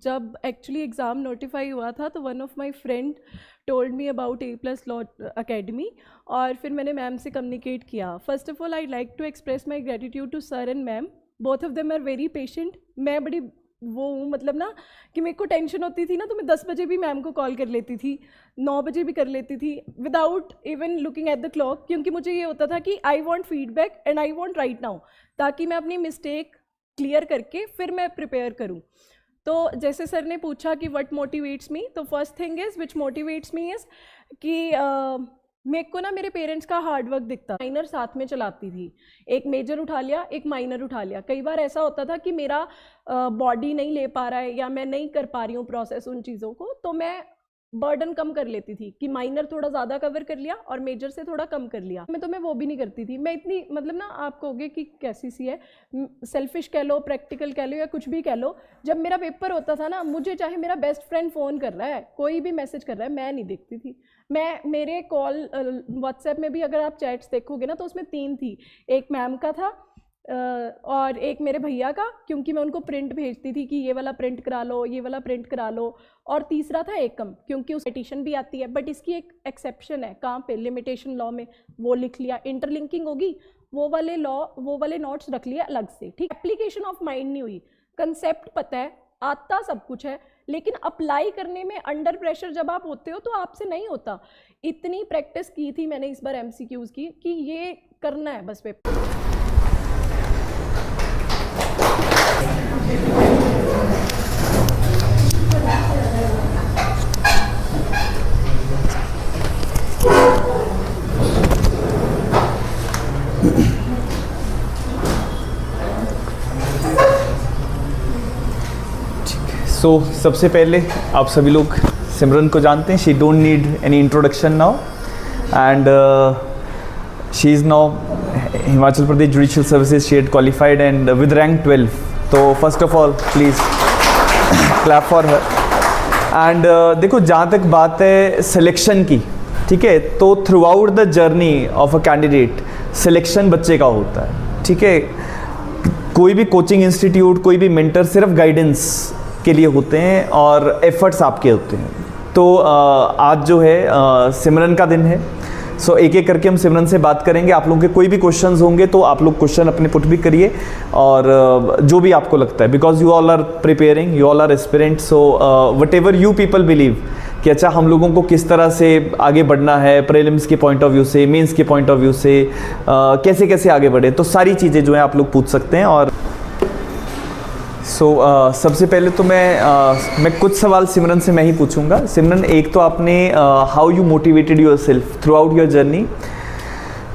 जब actually exam notify हुआ था तो one of my friend told me about A+ law academy और फिर मैंने मैम से कम्युनिकेट किया. First of all I like to express my gratitude to sir and ma'am. Both of them are very patient. मैं बड़ी वो हूँ मतलब ना कि मेरे को टेंशन होती थी ना तो मैं 10 बजे भी मैम को कॉल कर लेती थी, 9 बजे भी कर लेती थी without even looking at the clock, क्योंकि मुझे ये होता था कि I want feedback and I want right now, ताकि मैं अपनी मिस्टेक क्लियर करके फिर मैं प्रिपेयर करूँ. तो जैसे सर ने पूछा कि व्हाट मोटिवेट्स मी, तो first thing is which motivates me is कि मेरे को ना मेरे पेरेंट्स का हार्डवर्क दिखता. माइनर साथ में चलाती थी, एक मेजर उठा लिया एक माइनर उठा लिया. कई बार ऐसा होता था कि मेरा बॉडी नहीं ले पा रहा है या मैं नहीं कर पा रही हूँ प्रोसेस उन चीज़ों को, तो मैं बर्डन कम कर लेती थी कि माइनर थोड़ा ज़्यादा कवर कर लिया और मेजर से थोड़ा कम कर लिया. मैं वो भी नहीं करती थी. मैं इतनी मतलब ना आप कहोगे कि कैसी सी है, सेल्फिश कह लो, प्रैक्टिकल कह लो या कुछ भी कह लो. जब मेरा पेपर होता था ना, मुझे चाहे मेरा बेस्ट फ्रेंड फ़ोन कर रहा है, कोई भी मैसेज कर रहा है, मैं नहीं देखती थी. मेरे कॉल व्हाट्सएप में भी अगर आप चैट्स देखोगे ना तो उसमें 3 थी. एक मैम का था और एक मेरे भैया का, क्योंकि मैं उनको प्रिंट भेजती थी कि ये वाला प्रिंट करा लो, ये वाला प्रिंट करा लो. और तीसरा था एकम, क्योंकि उस पिटीशन भी आती है, बट इसकी एक एक्सेप्शन है. कहाँ पे? लिमिटेशन लॉ में. वो लिख लिया. इंटरलिंकिंग होगी, वो वाले नोट्स रख लिया अलग से. ठीक, एप्लीकेशन ऑफ माइंड नहीं हुई. कंसेप्ट पता है, आता सब कुछ है, लेकिन अप्लाई करने में अंडर प्रेशर जब आप होते हो तो आपसे नहीं होता. इतनी प्रैक्टिस की थी मैंने इस बार MCQs की कि ये करना है बस पेपर. सो सबसे पहले आप सभी लोग सिमरन को जानते हैं. She don't need any introduction now and she is now Himachal Pradesh judicial services. She had qualified and with rank 12. तो first of all please clap for her. And देखो, जहाँ तक बात है सिलेक्शन की, ठीक है, तो through out the journey of a candidate selection बच्चे का होता है. ठीक है, कोई भी कोचिंग इंस्टीट्यूट, कोई भी मेंटर सिर्फ गाइडेंस के लिए होते हैं और एफर्ट्स आपके होते हैं. तो आज जो है सिमरन का दिन है. सो एक एक करके हम सिमरन से बात करेंगे. आप लोगों के कोई भी क्वेश्चंस होंगे तो आप लोग क्वेश्चन अपने पुट भी करिए, और जो भी आपको लगता है, because you all are preparing, you all are aspirant. So whatever you people believe कि अच्छा हम लोगों को किस तरह से आगे बढ़ना है, प्रीलिम्स के पॉइंट ऑफ व्यू से, मेंस के पॉइंट ऑफ व्यू से, कैसे कैसे आगे बढ़े, तो सारी चीज़ें जो है आप लोग पूछ सकते हैं. और सबसे पहले तो मैं कुछ सवाल सिमरन से मैं ही पूछूंगा. सिमरन, एक तो आपने how you motivated your self through out your journey,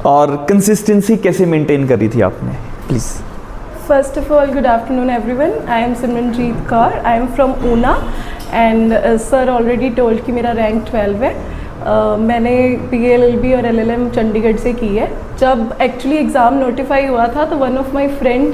और कंसिस्टेंसी कैसे मेंटेन करी थी आपने, please. First of all, good afternoon everyone. I am Simranjeet Kaur. I am from Una and sir already told कि मेरा रैंक 12 है. मैंने PLLB और LLM चंडीगढ़ से की है. जब एक्चुअली एग्ज़ाम नोटिफाई हुआ था तो one of my friend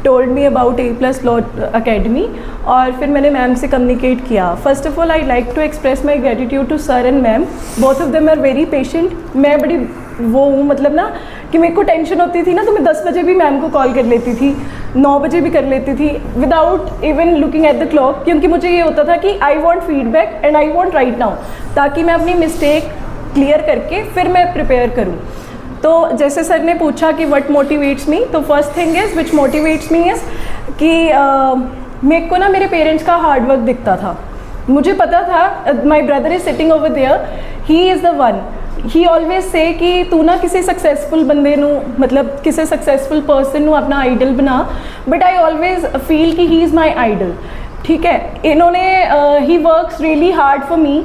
told me about A+ law academy और फिर मैंने मैम से कम्युनिकेट किया. First of all I like to express my gratitude to sir and ma'am. Both of them are very patient. मैं बड़ी वो हूँ मतलब ना कि मेरे को टेंशन होती थी ना तो मैं 10 बजे भी मैम को कॉल कर लेती थी, 9 बजे भी कर लेती थी without even looking at the clock, क्योंकि मुझे ये होता था कि I want feedback and I want right now, ताकि मैं अपनी मिस्टेक क्लियर करके फिर मैं प्रिपेयर करूँ. तो जैसे सर ने पूछा कि व्हाट मोटिवेट्स मी, तो first thing is which motivates me is कि मेरे को ना मेरे पेरेंट्स का हार्डवर्क दिखता था. मुझे पता था my brother is sitting over there, he is the one. He always say कि तू ना किसी सक्सैसफुल बंदे नू, मतलब किसी सक्सैसफुल पर्सन नू अपना आइडल बना. बट आई ऑलवेज फील कि ही इज़ माई आइडल. ठीक है, इन्होंने he works really hard for me.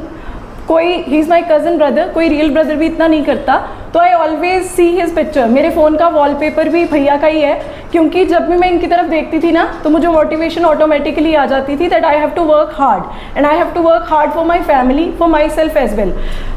कोई he is my cousin brother, कोई रियल ब्रदर भी इतना नहीं करता. तो I always see his picture. मेरे फ़ोन का वॉलपेपर भी भैया का ही है, क्योंकि जब भी मैं इनकी तरफ देखती थी ना तो मुझे मोटिवेशन ऑटोमेटिकली आ जाती थी that I have to work hard and I have to work hard for my family, for my self as well.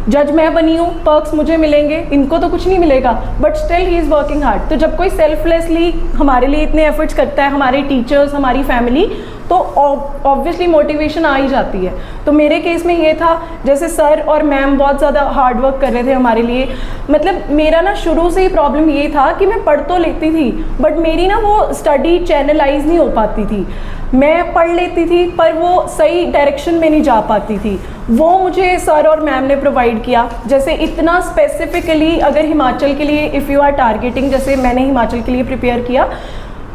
जज मैं बनी हूँ, पर्क्स मुझे मिलेंगे, इनको तो कुछ नहीं मिलेगा, but still he is working hard. तो जब कोई सेल्फलेसली हमारे लिए इतने एफर्ट्स करता है, हमारे टीचर्स, हमारी फैमिली, तो ऑब्वियसली मोटिवेशन आ ही जाती है. तो मेरे केस में ये था, जैसे सर और मैम बहुत ज़्यादा हार्ड वर्क कर रहे थे हमारे लिए. मतलब मेरा ना शुरू से ही प्रॉब्लम ये था कि मैं पढ़ तो लेती थी बट मेरी ना वो स्टडी चैनलाइज नहीं हो पाती थी. मैं पढ़ लेती थी पर वो सही डायरेक्शन में नहीं जा पाती थी, वो मुझे सर और मैम ने प्रोवाइड किया। जैसे इतना स्पेसिफिकली अगर हिमाचल के लिए इफ़ यू आर टारगेटिंग, जैसे मैंने हिमाचल के लिए प्रिपेयर किया,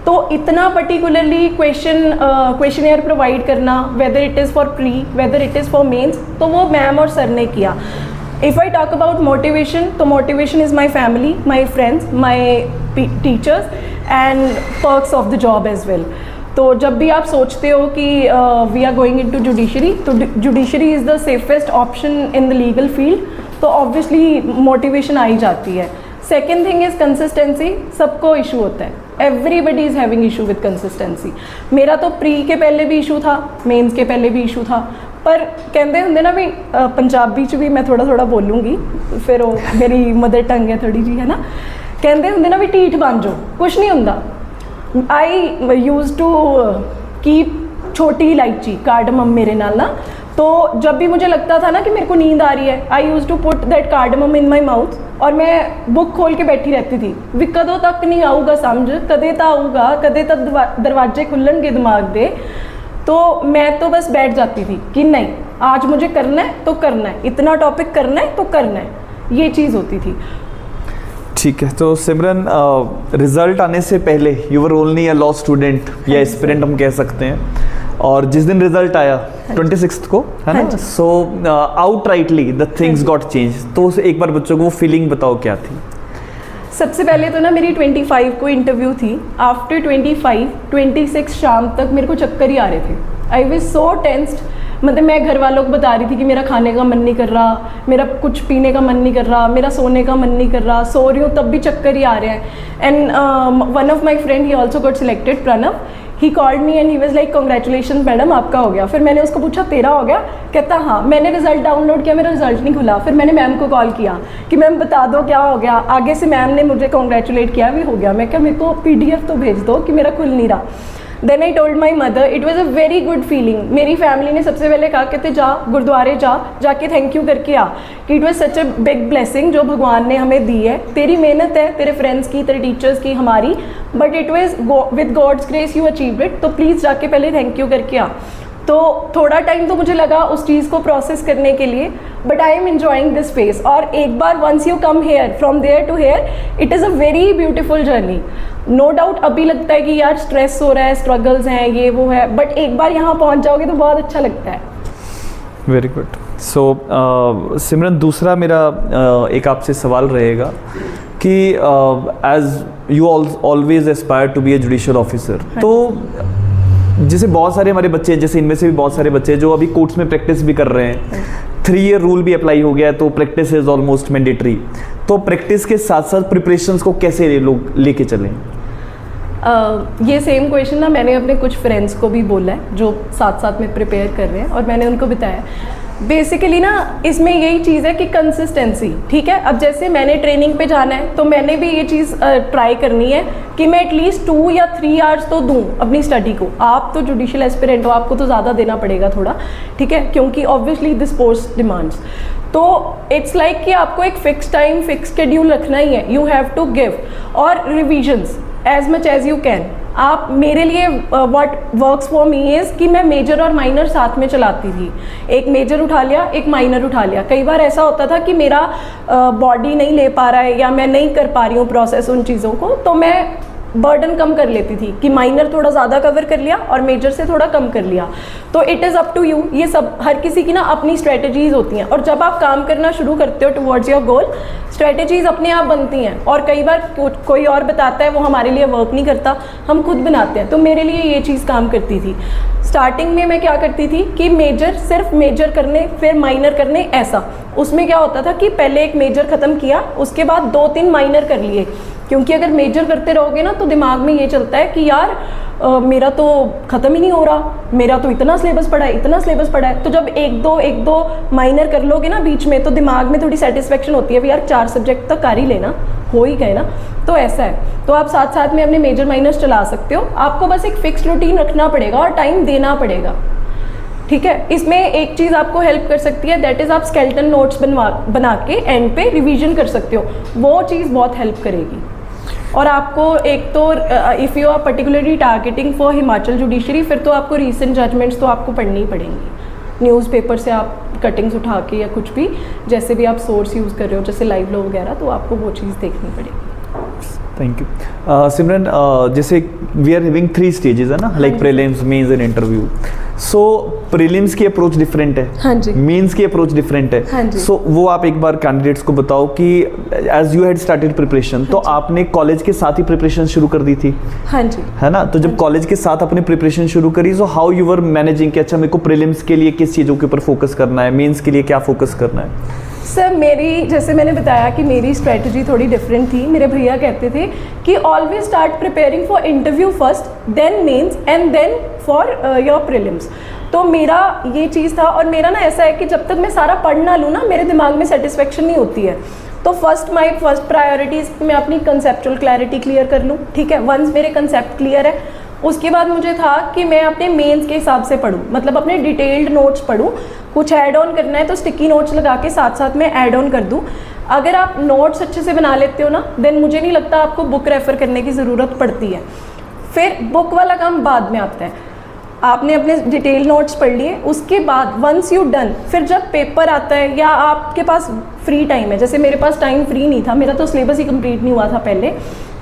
तो इतना पर्टिकुलरली क्वेश्चनेयर प्रोवाइड करना, whether it is for pre whether it is for mains, तो वो मैम और सर ने किया। If I talk about motivation, तो motivation is my family, my friends, my teachers and perks of the job as well. तो जब भी आप सोचते हो कि we are going into judiciary, तो judiciary is the safest option in the legal field, तो ऑब्वियसली मोटिवेशन आ ही जाती है। Second thing is consistency. सबको इशू होता है, everybody is having issue with consistency. मेरा तो प्री के पहले भी इशू था, मेंस के पहले भी इशू था, पर कहते होंगे ना भी पंजाबी च भी मैं थोड़ा थोड़ा बोलूँगी, फिर वो मेरी मदर टंग है थोड़ी जी, है ना। कहते होंगे ना भी ढीठ बन जाओ, कुछ नहीं होंदा। आई यूज़ टू कीप छोटी इलायची कार्डमम मेरे नाल ना, तो जब भी मुझे लगता था ना कि मेरे को नींद आ रही है, I use to put that cardamom in my mouth, और मैं बुक खोल के बैठी रहती थी भी कदों तक नहीं आऊगा समझ, कदे तो आऊगा, कदे तक दरवाजे खुलणगे दिमाग दे। तो मैं तो बस बैठ जाती थी कि नहीं, आज मुझे करना है तो करना है, इतना टॉपिक करना है तो करना है, ये चीज़ होती थी। ठीक है, तो सिमरन रिजल्ट आने से पहले you were only a law student या एस्पिरेंट हम कह सकते हैं, और जिस दिन रिजल्ट आया 26 को, है ना, so outrightly the things got change. तो एक बार बच्चों को वो फीलिंग बताओ क्या थी? सबसे पहले तो ना मेरी 25 को इंटरव्यू थी। आफ्टर 26 शाम तक मेरे को चक्कर ही आ रहे थे। आई वाज सो टेंस्ड, मतलब मैं घर वालों को बता रही थी कि मेरा खाने का मन नहीं कर रहा, मेरा कुछ पीने का मन नहीं कर रहा, मेरा सोने का मन नहीं कर रहा, सो रही हूँ तब भी चक्कर ही आ रहे हैं। And one of my friend, he also got selected, Pranav, he called me and he was like congratulation madam, आपका हो गया। फिर मैंने उसको पूछा तेरा हो गया? कहता हाँ। मैंने रिजल्ट डाउनलोड किया, मेरा रिजल्ट नहीं खुला। फिर मैंने मैम को कॉल किया कि मैम बता दो क्या हो गया। आगे से मैम ने मुझे कॉन्ग्रेचुलेट किया, भी हो गया। मैं क्या, मेरे को PDF तो भेज दो कि मेरा खुल नहीं रहा। Then I told my mother, it was a very good feeling. मेरी फैमिली ने सबसे पहले कहा, कहते जा गुरुद्वारे जाके थैंक यू करके आ, कि it was such a big blessing जो भगवान ने हमें दी है। तेरी मेहनत है, तेरे फ्रेंड्स की, तेरे टीचर्स की, हमारी, but it was with God's grace you achieved it, तो प्लीज़ जाके पहले थैंक यू करके आ। तो थोड़ा टाइम तो मुझे लगा उस चीज़ को प्रोसेस करने के लिए, but I am enjoying this phase. और एक बार once you come here, from there to here, it is a very beautiful journey. No doubt अभी लगता है कि यार स्ट्रेस हो रहा है, स्ट्रगल्स हैं, ये वो है, बट एक बार यहाँ पहुँच जाओगे तो बहुत अच्छा लगता है। Very good. सो सिमरन, दूसरा मेरा एक आपसे सवाल रहेगा कि as you always aspire to be a judicial officer, तो जैसे बहुत सारे हमारे बच्चे, जैसे इनमें से भी बहुत सारे बच्चे जो अभी कोर्ट्स में प्रैक्टिस भी कर रहे हैं, 3 ईयर रूल भी अप्लाई हो गया है, तो प्रैक्टिस इज ऑलमोस्ट मैंडेटरी। तो प्रैक्टिस के साथ साथ प्रिपरेशंस को कैसे लोग लेके चलें? ये सेम क्वेश्चन ना मैंने अपने कुछ फ्रेंड्स को भी बोला है जो साथ साथ में प्रिपेयर कर रहे हैं, और मैंने उनको बताया बेसिकली ना इसमें यही चीज़ है कि कंसिस्टेंसी। ठीक है, अब जैसे मैंने ट्रेनिंग पे जाना है तो मैंने भी ये चीज़ ट्राई करनी है कि मैं एटलीस्ट 2 या 3 आवर्स तो दूं अपनी स्टडी को। आप तो जुडिशियल एस्पिरेंट हो, आपको तो ज़्यादा देना पड़ेगा थोड़ा, ठीक है, क्योंकि ऑब्वियसली दिस पोस्ट डिमांड्स। तो इट्स लाइक कि आपको एक फिक्स टाइम, फिक्स शेड्यूल रखना ही है, यू हैव टू गिव, और revisions as much as you can. आप, मेरे लिए what works for me is कि मैं मेजर और माइनर साथ में चलाती थी। एक मेजर उठा लिया, एक माइनर उठा लिया। कई बार ऐसा होता था कि मेरा बॉडी नहीं ले पा रहा है या मैं नहीं कर पा रही हूँ प्रोसेस उन चीज़ों को, तो मैं बर्डन कम कर लेती थी कि माइनर थोड़ा ज़्यादा कवर कर लिया और मेजर से थोड़ा कम कर लिया। तो it is up to you. ये सब हर किसी की ना अपनी स्ट्रेटजीज़ होती हैं, और जब आप काम करना शुरू करते हो टुवर्ड्स योर गोल, स्ट्रेटजीज़ अपने आप बनती हैं। और कई बार कोई और बताता है, वो हमारे लिए वर्क नहीं करता, हम खुद बनाते हैं। तो मेरे लिए ये चीज़ काम करती थी। स्टार्टिंग में मैं क्या करती थी कि मेजर, सिर्फ मेजर करने, फिर माइनर करने, ऐसा। उसमें क्या होता था कि पहले एक मेजर ख़त्म किया, उसके बाद 2-3 माइनर कर लिए, क्योंकि अगर मेजर करते रहोगे ना तो दिमाग में ये चलता है कि यार मेरा तो ख़त्म ही नहीं हो रहा, मेरा तो इतना सिलेबस पड़ा है, इतना सिलेबस पड़ा है। तो जब एक दो माइनर कर लोगे ना बीच में, तो दिमाग में थोड़ी सेटिस्फेक्शन होती है भी यार 4 सब्जेक्ट तक कर ही लेना, हो ही गए ना। तो ऐसा है, तो आप साथ साथ में अपने मेजर माइनर्स चला सकते हो। आपको बस एक फिक्स्ड रूटीन रखना पड़ेगा और टाइम देना पड़ेगा, ठीक है। इसमें एक चीज़ आपको हेल्प कर सकती है, दैट इज़ आप स्केलेटन नोट्स बना के एंड पे रिवीजन कर सकते हो, वो चीज़ बहुत हेल्प करेगी। और आपको एक तो if you are particularly targeting for Himachal judiciary, फिर तो आपको रीसेंट जजमेंट्स तो आपको पढ़नी ही पड़ेंगी, न्यूज़पेपर से आप कटिंग्स उठा के या कुछ भी, जैसे भी आप सोर्स यूज़ कर रहे हो जैसे लाइव लॉ वगैरह, तो आपको वो चीज़ देखनी पड़ेगी। Thank you. सिमरन, जैसे वी आर हैविंग 3 स्टेजेस है ना, like prelims, mains and interview. So prelims की अप्रोच डिफरेंट है, हाँ जी, मेंस की अप्रोच डिफरेंट है, हाँ जी। सो वो आप एक बार कैंडिडेट्स को बताओ कि as you had started preparation, तो आपने कॉलेज के साथ ही प्रिपरेशन शुरू कर दी थी, हाँ जी, है ना? तो जब कॉलेज के साथ अपनी प्रिपरेशन शुरू करी, सो हाउ यू वर मैनेजिंग कि अच्छा मेरे को प्रीलिम्स के लिए किस चीज़ों के ऊपर फोकस करना है, मेंस के लिए क्या फोकस करना है? सर मेरी, जैसे मैंने बताया कि मेरी स्ट्रेटजी थोड़ी डिफरेंट थी। मेरे भैया कहते थे कि always start preparing for interview first, then mains and then for your prelims. तो मेरा ये चीज़ था, और मेरा ना ऐसा है कि जब तक मैं सारा पढ़ ना लूँ ना, मेरे दिमाग में सेटिस्फेक्शन नहीं होती है। तो माई फर्स्ट प्रायोरिटीज़ मैं अपनी कंसेप्चुअल क्लैरिटी क्लियर कर लूँ, ठीक है। वंस मेरे कंसेप्ट क्लियर है, उसके बाद मुझे था कि मैं अपने मेंस के हिसाब से पढूं, मतलब अपने डिटेल्ड नोट्स पढूं। कुछ ऐड ऑन करना है तो स्टिकी नोट्स लगा के साथ साथ में ऐड ऑन कर दूं। अगर आप नोट्स अच्छे से बना लेते हो ना, देन मुझे नहीं लगता आपको बुक रेफ़र करने की ज़रूरत पड़ती है। फिर बुक वाला काम बाद में आता है। आपने अपने डिटेल नोट्स पढ़ लिए, उसके बाद वंस यू डन, फिर जब पेपर आता है या आपके पास फ्री टाइम है, जैसे मेरे पास टाइम फ्री नहीं था, मेरा तो सिलेबस ही कंप्लीट नहीं हुआ था पहले,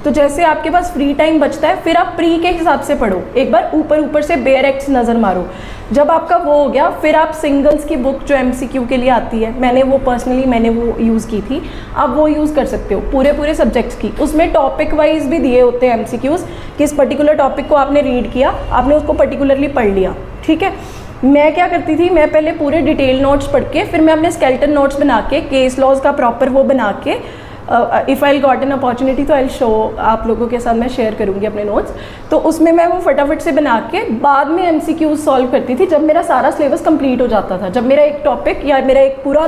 तो जैसे आपके पास फ्री टाइम बचता है, फिर आप प्री के हिसाब से पढ़ो, एक बार ऊपर से बेयर एक्ट्स नज़र मारो। जब आपका वो हो गया, फिर आप सिंगल्स की बुक जो MCQ के लिए आती है, मैंने वो यूज़ की थी, आप वो यूज़ कर सकते हो पूरे सब्जेक्ट्स की। उसमें टॉपिक वाइज भी दिए होते हैं MCQs, किस पर्टिकुलर टॉपिक को आपने रीड किया, आपने उसको पर्टिकुलरली पढ़ लिया, ठीक है। मैं क्या करती थी, मैं पहले पूरे डिटेल नोट्स पढ़ के, फिर मैं अपने स्केलेटन नोट्स बना के, केस लॉज का प्रॉपर वो बना के, if I got an opportunity तो आई शो, आप लोगों के साथ मैं शेयर करूँगी अपने नोट्स। तो उसमें मैं वो फटाफट से बना के बाद में MCQs सॉल्व करती थी, जब मेरा सारा सिलेबस कंप्लीट हो जाता था, जब मेरा एक टॉपिक या मेरा एक पूरा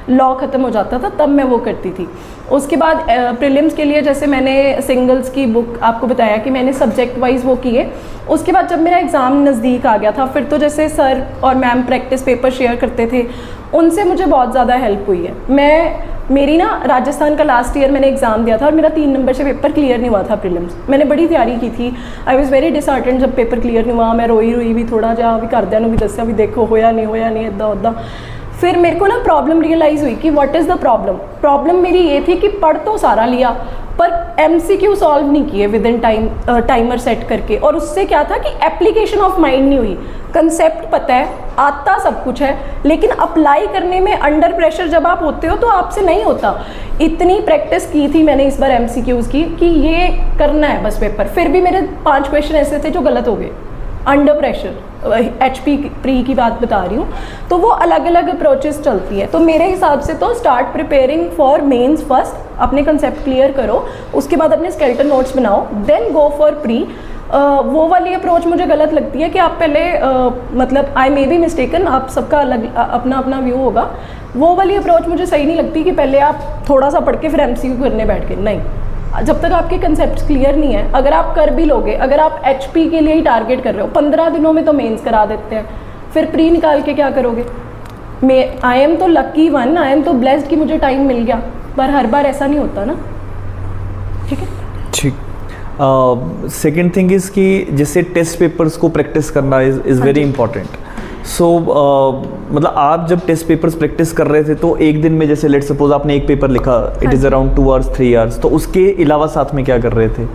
लॉ ख़त्म हो जाता था, तब मैं वो करती थी। उसके बाद प्रीलिम्स के लिए जैसे मैंने सिंगल्स की बुक आपको बताया कि मैंने सब्जेक्ट वाइज वो किए। उसके बाद जब मेरा एग्ज़ाम नज़दीक आ गया था, फिर तो जैसे सर और मैम प्रैक्टिस पेपर शेयर करते थे, उनसे मुझे बहुत ज़्यादा हेल्प हुई है। मेरी ना राजस्थान का लास्ट ईयर मैंने एग्ज़ाम दिया था और मेरा 3 नंबर से पेपर क्लियर नहीं हुआ था प्रीलिम्स। मैंने बड़ी तैयारी की थी, आई वॉज़ वेरी डिसहार्टेंड जब पेपर क्लियर नहीं हुआ। मैं रोई भी थोड़ा जा भी घरदिਆਂ ਨੂੰ भी दस्या भी देखो होया नहीं इदा उदा। फिर मेरे को ना प्रॉब्लम रियलाइज़ हुई कि व्हाट इज़ द प्रॉब्लम मेरी ये थी कि पढ़ तो सारा लिया, पर MCQ सॉल्व नहीं किए with in time, timer set करके। और उससे क्या था कि एप्लीकेशन ऑफ माइंड नहीं हुई। कंसेप्ट पता है, आता सब कुछ है, लेकिन अप्लाई करने में अंडर प्रेशर जब आप होते हो तो आपसे नहीं होता। इतनी प्रैक्टिस की थी मैंने इस बार MCQs की कि ये करना है बस पेपर, फिर भी मेरे 5 क्वेश्चन ऐसे थे जो गलत हो गए अंडर प्रेशर। HP प्री की बात बता रही हूँ। तो वो अलग अलग अप्रोचेस चलती है। तो मेरे हिसाब से तो start preparing for mains first, अपने कंसेप्ट क्लियर करो, उसके बाद अपने स्केलेटन नोट्स बनाओ, देन गो फॉर प्री। वो वाली अप्रोच मुझे गलत लगती है कि आप पहले मतलब आई मे बी मिस्टेकन, आप सबका अलग अपना अपना व्यू होगा। वो वाली अप्रोच मुझे सही नहीं लगती कि पहले आप थोड़ा सा पढ़ के फिर MCQ करने बैठ के, नहीं। जब तक आपके कंसेप्ट क्लियर नहीं है, अगर आप कर भी लोगे, अगर आप HP के लिए ही टारगेट कर रहे हो, 15 दिनों में तो मेंस करा देते हैं, फिर प्री निकाल के क्या करोगे? आई एम तो लकी वन, आई एम तो ब्लेस्ड कि मुझे टाइम मिल गया, पर हर बार ऐसा नहीं होता ना, ठीक है। ठीक। सेकेंड थिंग इज़ कि जैसे टेस्ट पेपर्स को प्रैक्टिस करना इज़ वेरी इंपॉर्टेंट। सो मतलब आप जब टेस्ट पेपर्स प्रैक्टिस कर रहे थे तो एक दिन में जैसे लेट सपोज आपने एक पेपर लिखा, it is around 2 hours 3 hours, तो उसके अलावा साथ में क्या कर रहे थे?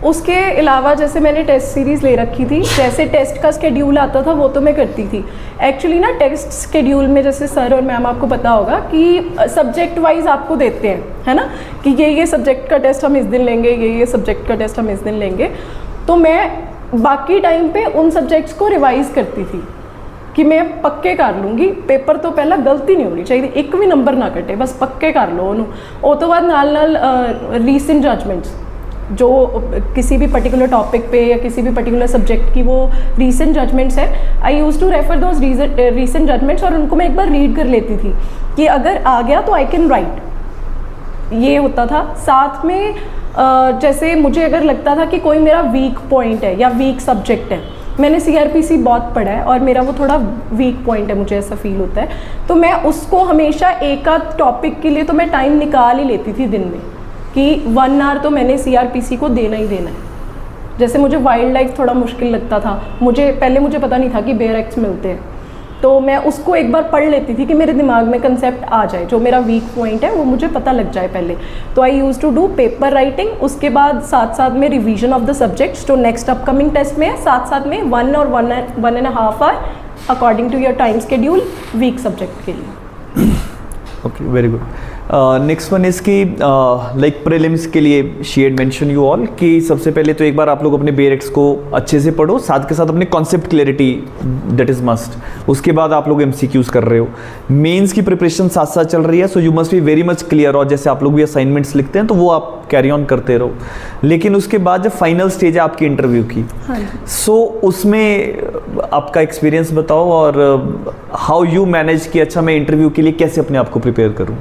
उसके अलावा जैसे मैंने टेस्ट सीरीज़ ले रखी थी, जैसे टेस्ट का स्केड्यूल आता था वो तो मैं करती थी। एक्चुअली ना टेस्ट स्केड्यूल में जैसे सर और मैम आपको पता होगा कि सब्जेक्ट वाइज आपको देते हैं, है ना, कि ये सब्जेक्ट का टेस्ट हम इस दिन लेंगे, ये सब्जेक्ट का टेस्ट हम इस दिन लेंगे। तो मैं बाकी टाइम पे उन सब्जेक्ट्स को रिवाइज़ करती थी कि मैं पक्के कर लूँगी पेपर, तो पहला गलती नहीं होनी चाहिए, एक भी नंबर ना कटे, बस पक्के कर लो उन्होंने। वो तो बाद नाल रीसेंट जजमेंट्स जो किसी भी पर्टिकुलर टॉपिक पे या किसी भी पर्टिकुलर सब्जेक्ट की वो रीसेंट जजमेंट्स है, I use to refer those recent judgements, और उनको मैं एक बार रीड कर लेती थी कि अगर आ गया तो आई कैन राइट, ये होता था। साथ में जैसे मुझे अगर लगता था कि कोई मेरा वीक पॉइंट है या वीक सब्जेक्ट है, मैंने CRPC बहुत पढ़ा है और मेरा वो थोड़ा वीक पॉइंट है, मुझे ऐसा फील होता है, तो मैं उसको हमेशा एक आध टॉपिक के लिए तो मैं टाइम निकाल ही लेती थी दिन में, कि 1 आवर तो मैंने CRPC को देना ही देना है। जैसे मुझे वाइल्ड लाइफ थोड़ा मुश्किल लगता था, मुझे पता नहीं था कि बेयर एग्स मिलते हैं, तो मैं उसको एक बार पढ़ लेती थी कि मेरे दिमाग में कंसेप्ट आ जाए, जो मेरा वीक पॉइंट है वो मुझे पता लग जाए पहले। तो I use to do paper writing, उसके बाद साथ साथ में रिवीजन ऑफ द सब्जेक्ट्स जो नेक्स्ट अपकमिंग टेस्ट में है, साथ साथ में 1 और 1.5 hour according to your time schedule weak subject के लिए। Okay, very good. Next one is कि लाइक प्रीलिम्स के लिए she had mention you all कि सबसे पहले तो एक बार आप लोग अपने बेयरएक्स को अच्छे से पढ़ो, साथ के साथ अपने concept clarity that is must. उसके बाद आप लोग MCQs कर रहे हो, मेंस की प्रिपरेशन साथ साथ चल रही है, so you must be very much clear. और जैसे आप लोग भी असाइनमेंट्स लिखते हैं तो वो आप कैरी ऑन करते रहो। लेकिन उसके बाद जब फाइनल स्टेज है आपकी इंटरव्यू की, सो उसमें आपका एक्सपीरियंस बताओ और हाउ यू मैनेज कि अच्छा मैं इंटरव्यू के लिए कैसे अपने आप को प्रिपेयर करूँ।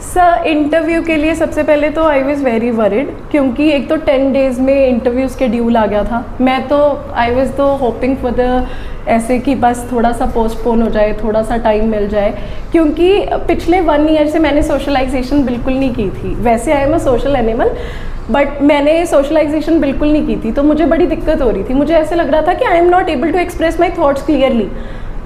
सर इंटरव्यू के लिए सबसे पहले तो आई वॉज़ वेरी वरिड, क्योंकि एक तो 10 डेज़ में इंटरव्यू शेड्यूल आ गया था। मैं तो आई वॉज तो होपिंग फॉर द ऐसे कि बस थोड़ा सा पोस्टपोन हो जाए, थोड़ा सा टाइम मिल जाए, क्योंकि पिछले 1 ईयर से मैंने सोशलाइजेशन बिल्कुल नहीं की थी। वैसे I am a social animal, but मैंने सोशलाइजेशन बिल्कुल नहीं की थी, तो मुझे बड़ी दिक्कत हो रही थी। मुझे ऐसे लग रहा था कि I am not able to express my thoughts clearly.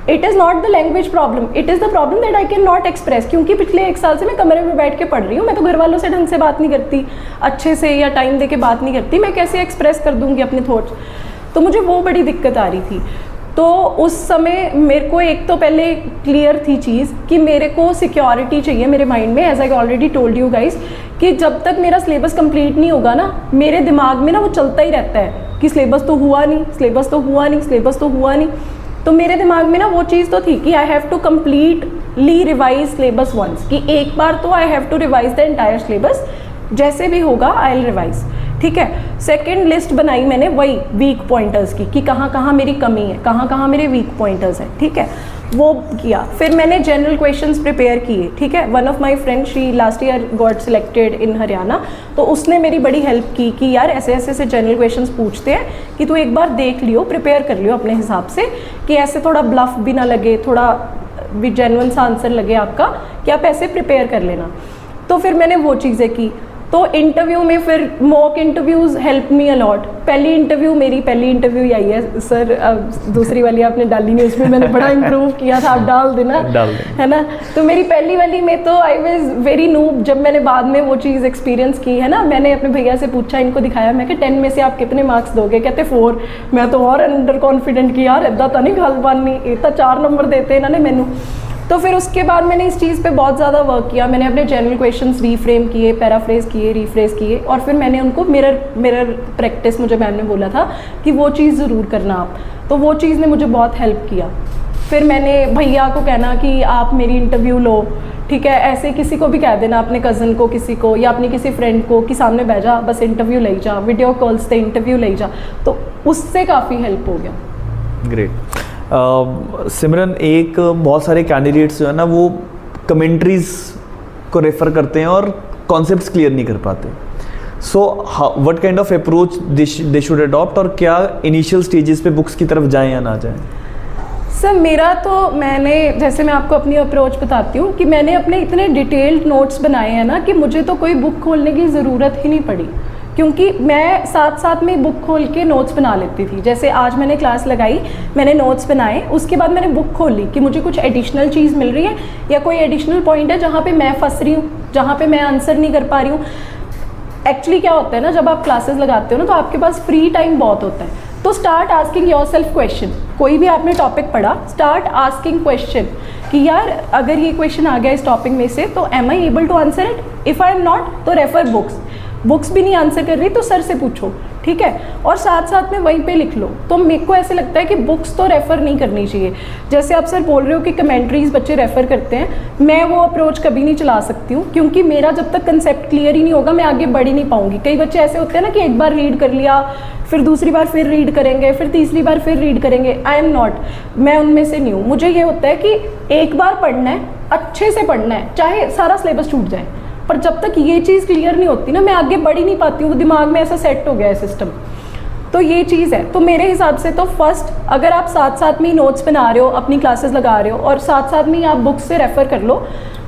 It is not the language problem, it is the problem that I can not express. क्योंकि पिछले 1 साल से मैं कमरे में बैठ के पढ़ रही हूँ, मैं तो घर वालों से ढंग से बात नहीं करती, अच्छे से या टाइम दे के बात नहीं करती, मैं कैसे एक्सप्रेस कर दूँगी अपने थॉट्स। तो मुझे वो बड़ी दिक्कत आ रही थी। तो उस समय मेरे को एक तो पहले क्लियर थी चीज़ कि मेरे को सिक्योरिटी चाहिए मेरे माइंड में, as I already told you guys, कि जब तक मेरा सिलेबस कंप्लीट नहीं होगा ना, मेरे दिमाग में ना वो चलता ही रहता है कि सिलेबस तो हुआ नहीं, सिलेबस तो हुआ नहीं, सिलेबस तो हुआ नहीं। तो मेरे दिमाग में ना वो चीज़ तो थी कि I have to completely revise syllabus once, कि एक बार तो I have to revise the entire syllabus, जैसे भी होगा आई विल रिवाइज। ठीक है, सेकंड लिस्ट बनाई मैंने वही वीक पॉइंटर्स की, कि कहाँ कहाँ मेरी कमी है, कहाँ कहाँ मेरे वीक पॉइंटर्स हैं। ठीक है, वो किया। फिर मैंने जनरल क्वेश्चंस प्रिपेयर किए। ठीक है, one of my friend she last year got selected in Haryana, तो उसने मेरी बड़ी हेल्प की कि यार ऐसे ऐसे से जनरल क्वेश्चंस पूछते हैं कि तू एक बार देख लियो, प्रिपेयर कर लियो अपने हिसाब से, कि ऐसे थोड़ा ब्लफ भी ना लगे, थोड़ा भी जेन्युइन सा आंसर लगे आपका, कि आप ऐसे प्रिपेयर कर लेना। तो फिर मैंने वो चीज़ें की। तो इंटरव्यू में फिर mock interviews help me a lot. मेरी पहली इंटरव्यू ही आई है सर, दूसरी वाली आपने डाली नहीं, उसमें मैंने बड़ा इम्प्रूव किया था, आप डाल देना, है ना। तो मेरी पहली वाली में तो आई वाज वेरी नूब। जब मैंने बाद में वो चीज़ एक्सपीरियंस की है ना, मैंने अपने भैया से पूछा, इनको दिखाया, मैं कि 10 में से आप कितने मार्क्स दोगे? कहते 4। मैं तो और अंडर कॉन्फिडेंट की, यार इदा तो नहीं गल बननी, इतना 4 नंबर देते इन्होंने मैनू। तो फिर उसके बाद मैंने इस चीज़ पे बहुत ज़्यादा वर्क किया। मैंने अपने जनरल क्वेश्चंस रीफ्रेम किए, पैराफ्रेज किए, रीफ्रेज किए, और फिर मैंने उनको मिरर प्रैक्टिस, मुझे मैम ने बोला था कि वो चीज़ ज़रूर करना आप, तो वो चीज़ ने मुझे बहुत हेल्प किया। फिर मैंने भैया को कहना कि आप मेरी इंटरव्यू लो, ठीक है, ऐसे किसी को भी कह देना, अपने कज़न को, किसी को, या अपने किसी फ्रेंड को, कि सामने बैठ जा, बस इंटरव्यू ले जा, वीडियो कॉल्स से इंटरव्यू ले जा। तो उससे काफ़ी हेल्प हो गया। ग्रेट। सिमरन, एक बहुत सारे कैंडिडेट्स जो है ना, वो कमेंट्रीज को रेफ़र करते हैं और कॉन्सेप्ट्स क्लियर नहीं कर पाते। So what kind of approach they should adopt, और क्या इनिशियल स्टेजेस पे बुक्स की तरफ जाएं या ना जाएं? सर मेरा तो, जैसे मैं आपको अपनी अप्रोच बताती हूँ कि मैंने अपने इतने डिटेल्ड नोट्स बनाए हैं ना कि मुझे तो कोई बुक खोलने की ज़रूरत ही नहीं पड़ी, क्योंकि मैं साथ साथ में बुक खोल के नोट्स बना लेती थी। जैसे आज मैंने क्लास लगाई, मैंने नोट्स बनाए, उसके बाद मैंने बुक खोल ली कि मुझे कुछ एडिशनल चीज़ मिल रही है या कोई एडिशनल पॉइंट है जहाँ पे मैं फंस रही हूँ, जहाँ पे मैं आंसर नहीं कर पा रही हूँ। एक्चुअली क्या होता है ना, जब आप क्लासेस लगाते हो ना, तो आपके पास फ्री टाइम बहुत होता है, तो start asking your self question. कोई भी आपने टॉपिक पढ़ा, स्टार्ट आस्किंग क्वेश्चन कि यार अगर ये क्वेश्चन आ गया इस टॉपिक में से, तो am I able to answer it? If I am not, तो रेफर बुक्स भी नहीं आंसर कर रही तो सर से पूछो, ठीक है, और साथ साथ में वहीं पे लिख लो। तो मेरे को ऐसे लगता है कि बुक्स तो रेफ़र नहीं करनी चाहिए। जैसे आप सर बोल रहे हो कि कमेंट्रीज बच्चे रेफ़र करते हैं, मैं वो अप्रोच कभी नहीं चला सकती हूँ, क्योंकि मेरा जब तक कंसेप्ट क्लियर ही नहीं होगा मैं आगे बढ़ ही नहीं पाऊँगी। कई बच्चे ऐसे होते हैं ना कि एक बार रीड कर लिया, फिर दूसरी बार फिर रीड करेंगे, फिर तीसरी बार फिर रीड करेंगे। आई एम नॉट, मैं उनमें से नहीं हूँ। मुझे ये होता है कि एक बार पढ़ना है, अच्छे से पढ़ना है, चाहे सारा सिलेबस छूट जाए, पर जब तक ये चीज़ क्लियर नहीं होती ना, मैं आगे बढ़ ही नहीं पाती हूँ। दिमाग में ऐसा सेट हो गया है सिस्टम। तो ये चीज़ है। तो मेरे हिसाब से तो फर्स्ट, अगर आप साथ साथ में ही नोट्स बना रहे हो, अपनी क्लासेस लगा रहे हो, और साथ साथ में ही आप बुक्स से रेफ़र कर लो,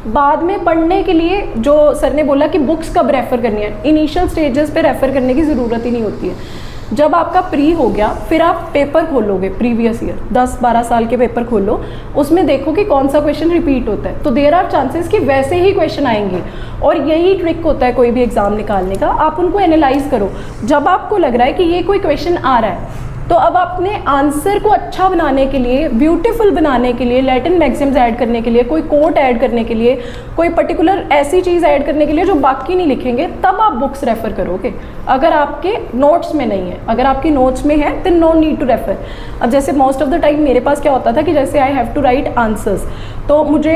बाद में पढ़ने के लिए जो सर ने बोला कि बुक्स कब रेफ़र करनी है, इनिशियल स्टेजेस पे रेफ़र करने की ज़रूरत ही नहीं होती है। जब आपका प्री हो गया फिर आप पेपर खोलोगे, प्रीवियस ईयर 10-12 साल के पेपर खोलो, उसमें देखो कि कौन सा क्वेश्चन रिपीट होता है, तो देयर आर चांसेस कि वैसे ही क्वेश्चन आएंगे। और यही ट्रिक होता है कोई भी एग्ज़ाम निकालने का, आप उनको एनालाइज करो। जब आपको लग रहा है कि ये कोई क्वेश्चन आ रहा है, तो अब अपने आंसर को अच्छा बनाने के लिए, ब्यूटीफुल बनाने के लिए, लैटिन मैक्सिम्स ऐड करने के लिए, कोई कोट ऐड करने के लिए, कोई पर्टिकुलर ऐसी चीज़ ऐड करने के लिए जो बाकी नहीं लिखेंगे, तब आप बुक्स रेफ़र करोगे। अगर आपके नोट्स में नहीं है, अगर आपकी नोट्स में है then no need to refer. अब जैसे मोस्ट ऑफ द टाइम मेरे पास क्या होता था कि जैसे I have to write answers, तो मुझे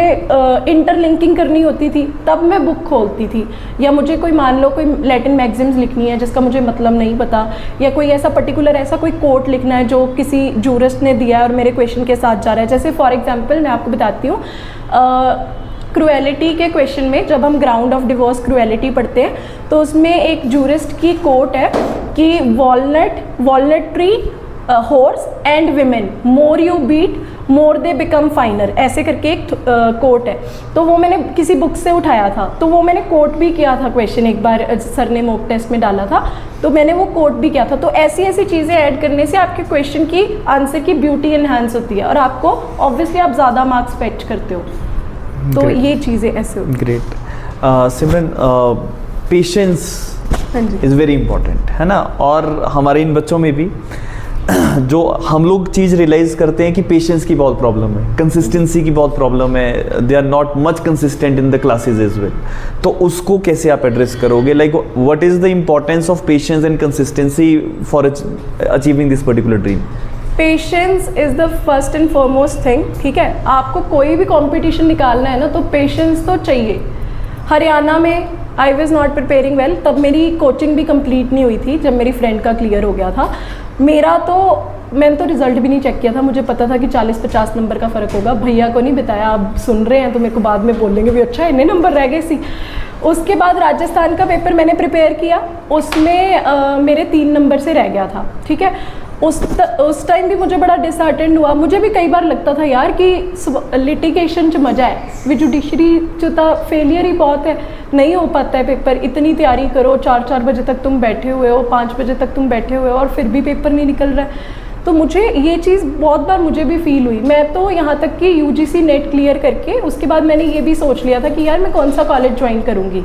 इंटरलिंकिंग करनी होती थी, तब मैं बुक खोलती थी। या मुझे कोई मान लो कोई लैटिन मैक्सिम्स लिखनी है जिसका मुझे मतलब नहीं पता, या कोई ऐसा पर्टिकुलर ऐसा कोई कोट लिखना है जो किसी जूरिस्ट ने दिया है और मेरे क्वेश्चन के साथ जा रहा है। जैसे फॉर एग्जांपल मैं आपको बताती हूँ, क्रुएलिटी के क्वेश्चन में जब हम ग्राउंड ऑफ डिवोर्स क्रुएलिटी पढ़ते हैं, तो उसमें एक जूरिस्ट की कोट है कि walnut tree, horse and women, more you beat more they become finer, ऐसे करके एक कोट है। तो वो मैंने किसी बुक से उठाया था, तो वो मैंने कोट भी किया था, क्वेश्चन एक बार सर ने मॉक टेस्ट में डाला था, तो मैंने वो कोट भी किया था। तो ऐसी ऐसी चीज़ें ऐड करने से आपके क्वेश्चन की आंसर की ब्यूटी इन्हांस होती है और आपको ऑब्वियसली आप ज़्यादा मार्क्स फेच करते हो। तो ये चीज़ें ऐसे होती हैं। Great. Simran, patience is very important, है ना? और हमारे इन बच्चों में भी जो हम लोग चीज़ रियलाइज करते हैं कि पेशेंस की बहुत प्रॉब्लम है, कंसिस्टेंसी की बहुत प्रॉब्लम है, they are not much consistent in the classes as well. तो उसको कैसे आप एड्रेस करोगे? Like what is the importance of patience and consistency for achieving this particular dream? Patience is the first and foremost thing, ठीक है? आपको कोई भी कंपटीशन निकालना है ना, तो पेशेंस तो चाहिए। हरियाणा में आई वॉज नॉट प्रिपेयरिंग वेल, तब मेरी कोचिंग भी कंप्लीट नहीं हुई थी, जब मेरी फ्रेंड का क्लियर हो गया था। मेरा तो मैंने तो रिजल्ट भी नहीं चेक किया था, मुझे पता था कि 40-50 नंबर का फ़र्क होगा। भैया को नहीं बताया, अब सुन रहे हैं तो मेरे को बाद में बोलेंगे भी अच्छा इतने नंबर रह गए सी। उसके बाद राजस्थान का पेपर मैंने प्रिपेयर किया, उसमें मेरे 3 नंबर से रह गया था, ठीक है? उस टाइम भी मुझे बड़ा डिसहार्टेंड हुआ। मुझे भी कई बार लगता था यार कि लिटिगेशन च मज़ा है, भी जुडिशरी च तो फेलियर ही बहुत है, नहीं हो पाता है पेपर। इतनी तैयारी करो, 4-4 बजे तक तुम बैठे हुए हो, 5 बजे तक तुम बैठे हुए हो और फिर भी पेपर नहीं निकल रहा है। तो मुझे ये चीज़ बहुत बार मुझे भी फील हुई। मैं तो यहाँ तक कि UGC नेट क्लियर करके उसके बाद मैंने ये भी सोच लिया था कि यार मैं कौन सा कॉलेज ज्वाइन करूँगी,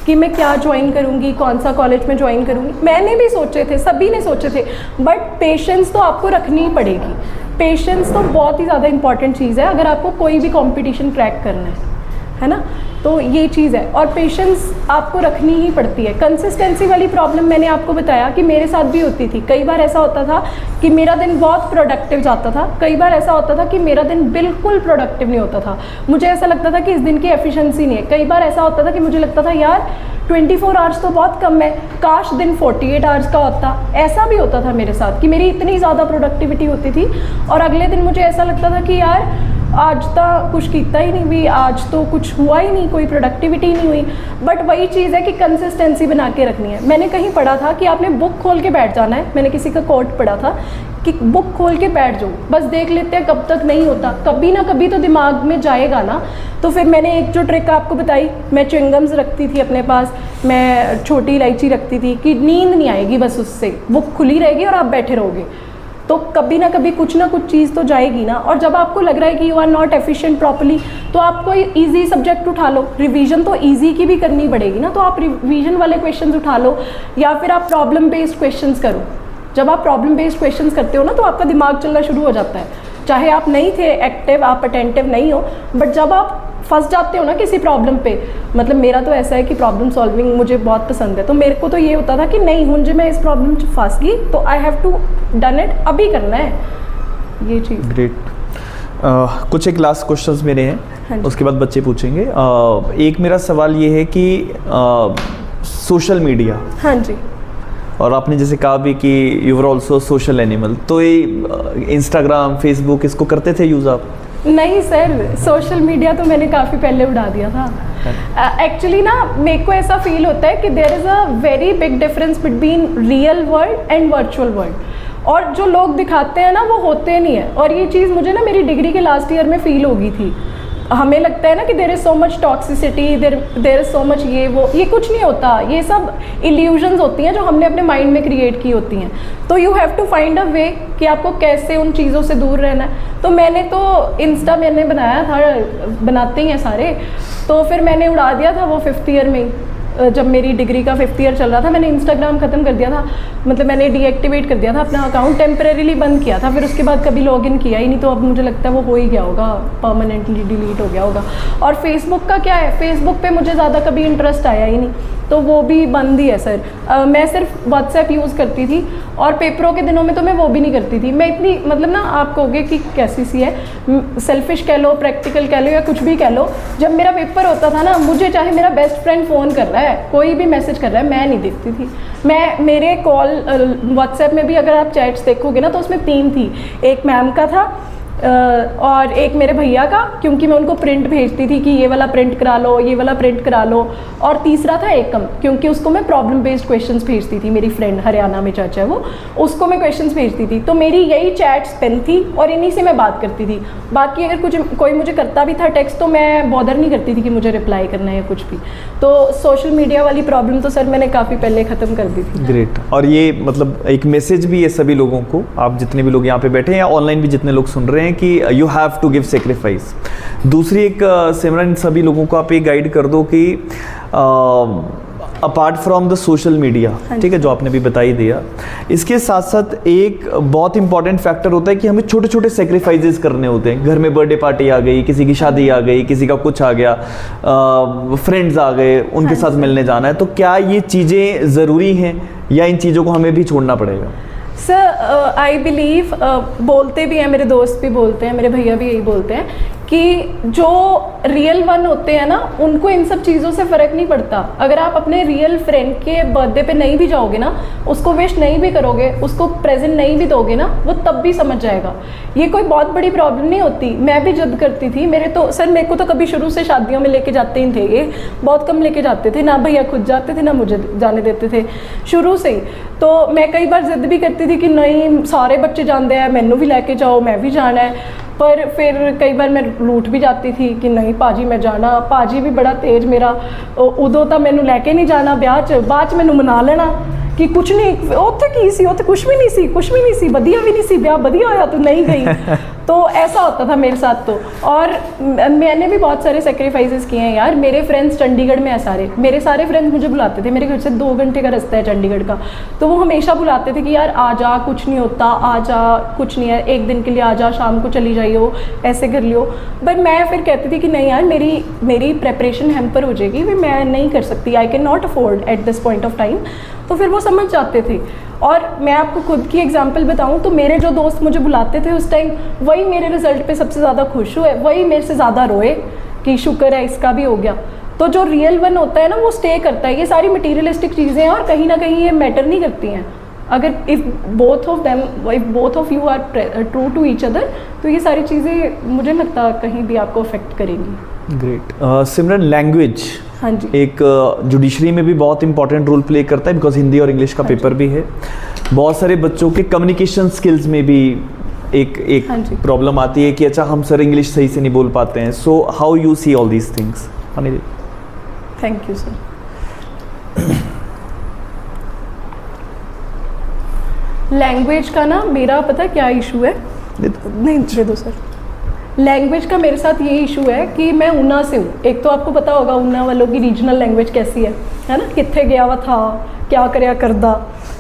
कि मैं क्या ज्वाइन करूँगी, कौन सा कॉलेज में ज्वाइन करूँगी। मैंने भी सोचे थे, सभी ने सोचे थे, बट पेशेंस तो आपको रखनी ही पड़ेगी। पेशेंस तो बहुत ही ज़्यादा इंपॉर्टेंट चीज़ है अगर आपको कोई भी कंपटीशन क्रैक करना है ना? तो ये चीज़ है, और पेशेंस आपको रखनी ही पड़ती है। कंसिस्टेंसी वाली प्रॉब्लम मैंने आपको बताया कि मेरे साथ भी होती थी। कई बार ऐसा होता था कि मेरा दिन बहुत प्रोडक्टिव जाता था, कई बार ऐसा होता था कि मेरा दिन बिल्कुल प्रोडक्टिव नहीं होता था, मुझे ऐसा लगता था कि इस दिन की एफिशिएंसी नहीं है। कई बार ऐसा होता था कि मुझे लगता था यार 24 आवर्स तो बहुत कम है, काश दिन 48 आवर्स का होता। ऐसा भी होता था मेरे साथ कि मेरी इतनी ज़्यादा प्रोडक्टिविटी होती थी और अगले दिन मुझे ऐसा लगता था कि यार आज तो कुछ किया ही नहीं भी, आज तो कुछ हुआ ही नहीं, कोई प्रोडक्टिविटी नहीं हुई। बट वही चीज़ है कि कंसिस्टेंसी बना के रखनी है। मैंने कहीं पढ़ा था कि आपने बुक खोल के बैठ जाना है, मैंने किसी का कोट पढ़ा था कि बुक खोल के बैठ जाओ, बस देख लेते हैं कब तक। नहीं होता, कभी ना कभी तो दिमाग में जाएगा ना। तो फिर मैंने एक जो ट्रिक आपको बताई, मैं च्युइंगम्स रखती थी अपने पास, मैं छोटी इलायची रखती थी कि नींद नहीं आएगी बस उससे, बुक खुली रहेगी और आप बैठे रहोगे, तो कभी ना कभी कुछ ना कुछ चीज़ तो जाएगी ना। और जब आपको लग रहा है कि you are not efficient properly, तो आप कोई इजी सब्जेक्ट उठा लो। रिवीजन तो इजी की भी करनी पड़ेगी ना, तो आप रिवीजन वाले क्वेश्चंस उठा लो, या फिर आप प्रॉब्लम बेस्ड क्वेश्चंस करो। जब आप प्रॉब्लम बेस्ड क्वेश्चंस करते हो ना, तो आपका दिमाग चलना शुरू हो जाता है। चाहे आप नहीं थे एक्टिव, आप अटेंटिव नहीं हो, बट जब आप फंस जाते हो ना किसी प्रॉब्लम पे, मतलब मेरा तो ऐसा है कि प्रॉब्लम सॉल्विंग मुझे बहुत पसंद है, तो मेरे को तो ये होता था कि नहीं हूँ जो मैं इस प्रॉब्लम से फंस गई तो I have to done it, अभी करना है ये चीज़। ग्रेट। कुछ एक लास्ट क्वेश्चंस मेरे हैं, हाँ, उसके बाद बच्चे पूछेंगे। एक मेरा सवाल ये है कि सोशल मीडिया, हाँ जी, और आपने जैसे कहा भी कि you are also social animal, तो ये इंस्टाग्राम, फेसबुक, इसको करते थे यूज़ आप? नहीं सर, सोशल मीडिया तो मैंने काफ़ी पहले उड़ा दिया था। एक्चुअली ना मेरे को ऐसा फील होता है कि there is a very big difference between real world and virtual world, और जो लोग दिखाते हैं ना वो होते नहीं है। और ये चीज़ मुझे ना मेरी डिग्री के लास्ट ईयर में फ़ील हो गई थी। हमें लगता है ना कि there is so much toxicity, there is so much ये वो, ये कुछ नहीं होता, ये सब इल्यूजन्स होती हैं जो हमने अपने माइंड में क्रिएट की होती हैं। तो you have to find a way कि आपको कैसे उन चीज़ों से दूर रहना है। तो मैंने तो इंस्टा मैंने बनाया था, बनाते ही हैं सारे, तो फिर मैंने उड़ा दिया था वो 5th ईयर में ही। जब मेरी डिग्री का 5th ईयर चल रहा था, मैंने इंस्टाग्राम ख़त्म कर दिया था, मतलब मैंने डीएक्टिवेट कर दिया था अपना अकाउंट, टेम्परेरीली बंद किया था, फिर उसके बाद कभी लॉगिन किया ही नहीं। तो अब मुझे लगता है वो हो ही गया होगा, परमानेंटली डिलीट हो गया होगा। और फेसबुक का क्या है, फेसबुक पे मुझे ज़्यादा कभी इंटरेस्ट आया ही नहीं, तो वो भी बंद ही है सर। मैं सिर्फ व्हाट्सएप यूज़ करती थी, और पेपरों के दिनों में तो मैं वो भी नहीं करती थी। मैं इतनी, मतलब ना, आप कहोगे कि कैसी सी है, सेल्फिश कह लो, प्रैक्टिकल कह लो, या कुछ भी कह लो, जब मेरा पेपर होता था ना, मुझे चाहे मेरा बेस्ट फ्रेंड फ़ोन कर रहा है, कोई भी मैसेज कर रहा है, मैं नहीं देखती थी। मेरे कॉल व्हाट्सएप में भी अगर आप चैट्स देखोगे ना, तो उसमें 3 थी, एक मैम का था और एक मेरे भैया का, क्योंकि मैं उनको प्रिंट भेजती थी कि ये वाला प्रिंट करा लो, ये वाला प्रिंट करा लो, और तीसरा था एकम, क्योंकि उसको मैं प्रॉब्लम बेस्ड क्वेश्चंस भेजती थी। मेरी फ्रेंड हरियाणा में चाचा है वो, उसको मैं क्वेश्चंस भेजती थी। तो मेरी यही चैट्स पेन थी और इन्हीं से मैं बात करती थी। बाकी अगर कोई मुझे करता भी था टेक्स्ट, तो मैं बॉदर नहीं करती थी कि मुझे रिप्लाई करना है या कुछ भी। तो सोशल मीडिया वाली प्रॉब्लम तो सर मैंने काफ़ी पहले ख़त्म कर दी थी। ग्रेट। और ये मतलब एक मैसेज भी है सभी लोगों को, आप जितने भी लोग यहाँ पे बैठे हैं या ऑनलाइन भी जितने लोग सुन रहे हैं, कि you have to give sacrifice. दूसरी एक सिमरन, सभी लोगों को आप ये गाइड कर दो कि apart from the social media, ठीक है, जो आपने भी बता ही दिया, इसके साथ साथ एक बहुत इंपॉर्टेंट फैक्टर होता है कि हमें छोटे छोटे सेक्रीफाइसेस करने होते हैं। घर में बर्थडे पार्टी आ गई, किसी की शादी आ गई, किसी का कुछ आ गया, फ्रेंड्स आ गए, उनके साथ मिलने जाना है, तो क्या ये चीज़ें ज़रूरी हैं या इन चीज़ों को हमें भी छोड़ना पड़ेगा? सर आई बिलीव, बोलते भी हैं, मेरे दोस्त भी बोलते हैं, मेरे भैया भी यही बोलते हैं कि जो रियल वन होते हैं ना, उनको इन सब चीज़ों से फ़र्क नहीं पड़ता। अगर आप अपने रियल फ्रेंड के बर्थडे पे नहीं भी जाओगे ना, उसको विश नहीं भी करोगे, उसको प्रेजेंट नहीं भी दोगे ना, वो तब भी समझ जाएगा। ये कोई बहुत बड़ी प्रॉब्लम नहीं होती। मैं भी जिद करती थी, मेरे को तो कभी शुरू से शादियों में लेके जाते ही थे, ये बहुत कम लेके जाते थे, ना भैया खुद जाते थे ना मुझे जाने देते थे शुरू से ही। तो मैं कई बार जिद भी करती थी कि नहीं, सारे बच्चे जानते हैं, मैनू भी लेके जाओ, मैं भी जाना है। पर फिर कई बार मैं रूठ भी जाती थी कि नहीं पाजी मैं जाना। पाजी भी बड़ा तेज मेरा, उदों तो मैनू लैके नहीं जाना ब्याह च, बाद च मैनू मना लेना कि कुछ नहीं, उत्थे की सी, उत्थे कुछ भी नहीं सी, वधिया भी नहीं सी, ब्याह वधिया होया तू नहीं गई। तो ऐसा होता था मेरे साथ। तो और मैंने भी बहुत सारे सेक्रीफाइसेस किए हैं यार। मेरे फ्रेंड्स चंडीगढ़ में है सारे, मेरे सारे फ्रेंड्स मुझे बुलाते थे, मेरे घर से 2 घंटे का रास्ता है चंडीगढ़ का, तो वो हमेशा बुलाते थे कि यार आ जा, कुछ नहीं होता, आ जा, कुछ नहीं है, एक दिन के लिए आ जा, शाम को चली जाइयो, ऐसे कर लियो। बट मैं फिर कहती थी कि नहीं यार, मेरी प्रेपरेशन हैम्पर हो जाएगी, मैं नहीं कर सकती, आई can not afford at this point of time. तो फिर वो समझ जाते थे। और मैं आपको खुद की एग्जांपल बताऊं तो मेरे जो दोस्त मुझे बुलाते थे उस टाइम, वही मेरे रिजल्ट पे सबसे ज़्यादा खुश हुए, वही मेरे से ज़्यादा रोए कि शुक्र है इसका भी हो गया। तो जो रियल वन होता है ना, वो स्टे करता है। ये सारी मटीरियलिस्टिक चीज़ें हैं और कहीं ना कहीं ये मैटर नहीं करती हैं। अगर if both of you are true to each other, तो ये सारी चीज़ें मुझे नहीं लगता कहीं भी आपको अफेक्ट करेंगी। ग्रेट। सिमरन, लैंग्वेज हाँ जी, एक जुडिशरी में भी बहुत इंपॉर्टेंट रोल प्ले करता है, बिकॉज हिंदी और इंग्लिश का पेपर भी है। बहुत सारे बच्चों के कम्युनिकेशन स्किल्स में भी एक प्रॉब्लम आती है कि अच्छा हम सर इंग्लिश सही से नहीं बोल पाते हैं। So how you see all these things? Thank you sir. Language का ना मेरा पता क्या इशू है, नहीं दे दो सर। लैंग्वेज का मेरे साथ ये इशू है कि मैं ऊना से हूँ। एक तो आपको पता होगा ऊना वालों की रीजनल लैंग्वेज कैसी है ना, कित्थे गया हुआ था, क्या करया करदा।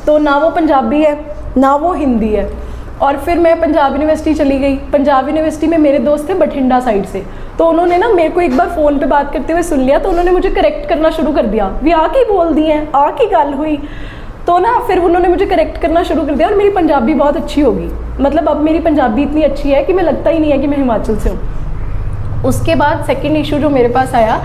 तो ना वो पंजाबी है ना वो हिंदी है। और फिर मैं पंजाब यूनिवर्सिटी चली गई। पंजाब यूनिवर्सिटी में मेरे दोस्त थे बठिंडा साइड से, तो उन्होंने ना मेरे को एक बार फ़ोन पे बात करते हुए सुन लिया, तो उन्होंने मुझे करेक्ट करना शुरू कर दिया, भी आ की बोल दी हैं, आ की गल हुई। तो ना फिर उन्होंने मुझे करेक्ट करना शुरू कर दिया और मेरी पंजाबी बहुत अच्छी होगी। मतलब अब मेरी पंजाबी इतनी अच्छी है कि मैं लगता ही नहीं है कि मैं हिमाचल से हूँ। उसके बाद सेकंड इशू जो मेरे पास आया,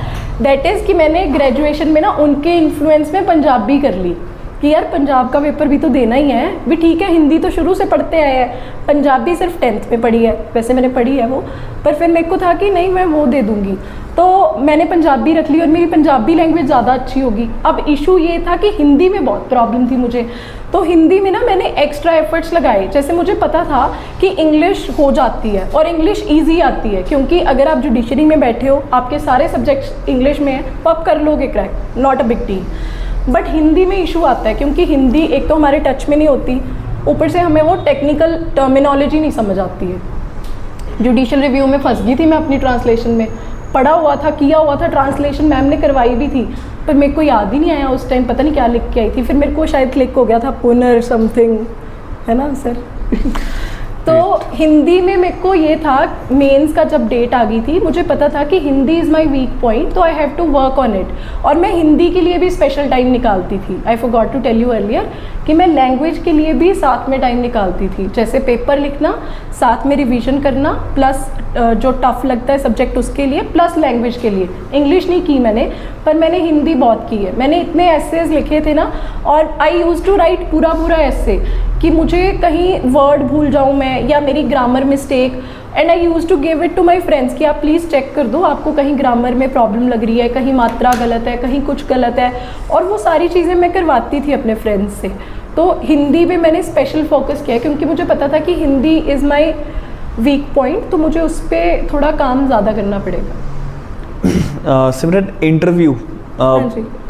दैट इज़ कि मैंने ग्रेजुएशन में ना उनके इन्फ्लुएंस में पंजाबी कर ली। कि यार पंजाब का पेपर भी तो देना ही है भी, ठीक है हिंदी तो शुरू से पढ़ते आए हैं, पंजाबी सिर्फ 10th में पढ़ी है, वैसे मैंने पढ़ी है वो, पर फिर मेरे को था कि नहीं मैं वो दे दूँगी, तो मैंने पंजाबी रख ली और मेरी पंजाबी लैंग्वेज ज़्यादा अच्छी होगी। अब इशू ये था कि हिंदी में बहुत प्रॉब्लम थी मुझे, तो हिंदी में ना मैंने एक्स्ट्रा एफर्ट्स लगाए। जैसे मुझे पता था कि इंग्लिश हो जाती है और इंग्लिश ईजी आती है, क्योंकि अगर आप जुडिशरी में बैठे हो, आपके सारे सब्जेक्ट्स इंग्लिश में हैं, तो आप कर लोगे crack, not a big deal. But Hindi में इशू आता है, क्योंकि हिंदी एक तो हमारे टच में नहीं होती, ऊपर से हमें वो टेक्निकल टर्मिनोलॉजी नहीं समझ आती है। जुडिशियल रिव्यू में फंस गई थी मैं अपनी ट्रांसलेशन में, पढ़ा हुआ था, किया हुआ था, ट्रांसलेशन मैम ने करवाई भी थी, पर मेरे को याद ही नहीं आया उस टाइम, पता नहीं क्या लिख के आई थी, फिर मेरे को शायद क्लिक हो गया था पुनर समथिंग, है ना सर। तो हिंदी में मेरे को ये था, मेंस का जब डेट आ गई थी, मुझे पता था कि Hindi is my weak point, तो I have to work on it, और मैं हिंदी के लिए भी स्पेशल टाइम निकालती थी। I forgot to tell you earlier कि मैं लैंग्वेज के लिए भी साथ में टाइम निकालती थी, जैसे पेपर लिखना, साथ में रिवीजन करना, प्लस जो टफ लगता है सब्जेक्ट उसके लिए, प्लस लैंग्वेज के लिए। इंग्लिश नहीं की मैंने, पर मैंने हिंदी बहुत की है। मैंने इतने एसेज लिखे थे ना, और आई यूज़ टू राइट पूरा पूरा एसे कि मुझे कहीं वर्ड भूल जाऊँ मैं, या मेरी grammar mistake, and I use to give it to my friends कि आप प्लीज़ चेक कर दो, आपको कहीं ग्रामर में प्रॉब्लम लग रही है, कहीं मात्रा गलत है, कहीं कुछ गलत है, और वो सारी चीज़ें मैं करवाती थी अपने फ्रेंड्स से। तो हिंदी पे मैंने स्पेशल फोकस किया, क्योंकि मुझे पता था कि Hindi is my week point, तो मुझे उस पर थोड़ा काम ज़्यादा करना पड़ेगा। सिमरन, इंटरव्यू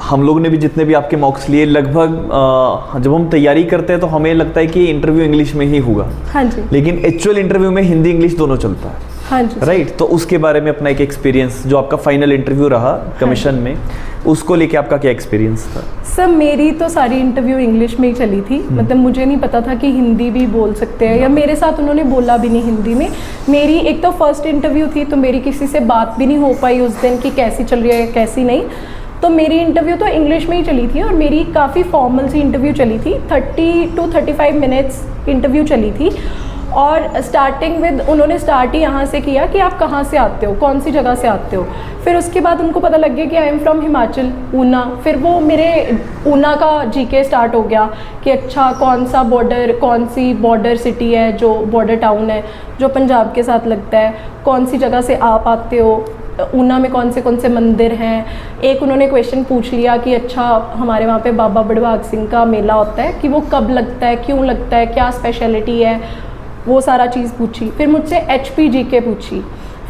हम लोग ने भी जितने भी आपके मॉक्स लिए, लगभग जब हम तैयारी करते हैं तो हमें लगता है कि इंटरव्यू इंग्लिश में ही होगा। हाँ जी। लेकिन एक्चुअल इंटरव्यू में हिंदी इंग्लिश दोनों चलता है। हाँ जी। राइट, तो उसके बारे में अपना एक एक्सपीरियंस, जो आपका फाइनल इंटरव्यू रहा कमीशन में, उसको लेके आपका क्या एक्सपीरियंस था? सर मेरी तो सारी इंटरव्यू इंग्लिश में ही चली थी, मतलब मुझे नहीं पता था कि हिंदी भी बोल सकते हैं, या मेरे साथ उन्होंने बोला भी नहीं हिंदी में। मेरी एक तो फर्स्ट इंटरव्यू थी, तो मेरी किसी से बात भी नहीं हो पाई उस दिन कि कैसी चल रही है कैसी नहीं, तो मेरी इंटरव्यू तो इंग्लिश में ही चली थी, और मेरी काफ़ी फॉर्मल सी इंटरव्यू चली थी, 30 to 35 मिनट्स इंटरव्यू चली थी। और स्टार्टिंग विद उन्होंने स्टार्ट ही यहाँ से किया कि आप कहाँ से आते हो, कौन सी जगह से आते हो। फिर उसके बाद उनको पता लग गया कि I am from Himachal, Una. फिर वो मेरे ऊना का जीके स्टार्ट हो गया कि अच्छा कौन सा बॉर्डर, कौन सी बॉर्डर सिटी है, जो बॉर्डर टाउन है जो पंजाब के साथ लगता है, कौन सी जगह से आप आते हो, ऊना में कौन से मंदिर हैं। एक उन्होंने क्वेश्चन पूछ लिया कि अच्छा हमारे वहाँ पे बाबा बड़भाग सिंह का मेला होता है, कि वो कब लगता है, क्यों लगता है, क्या स्पेशलिटी है, वो सारा चीज़ पूछी। फिर मुझसे HPGK पूछी।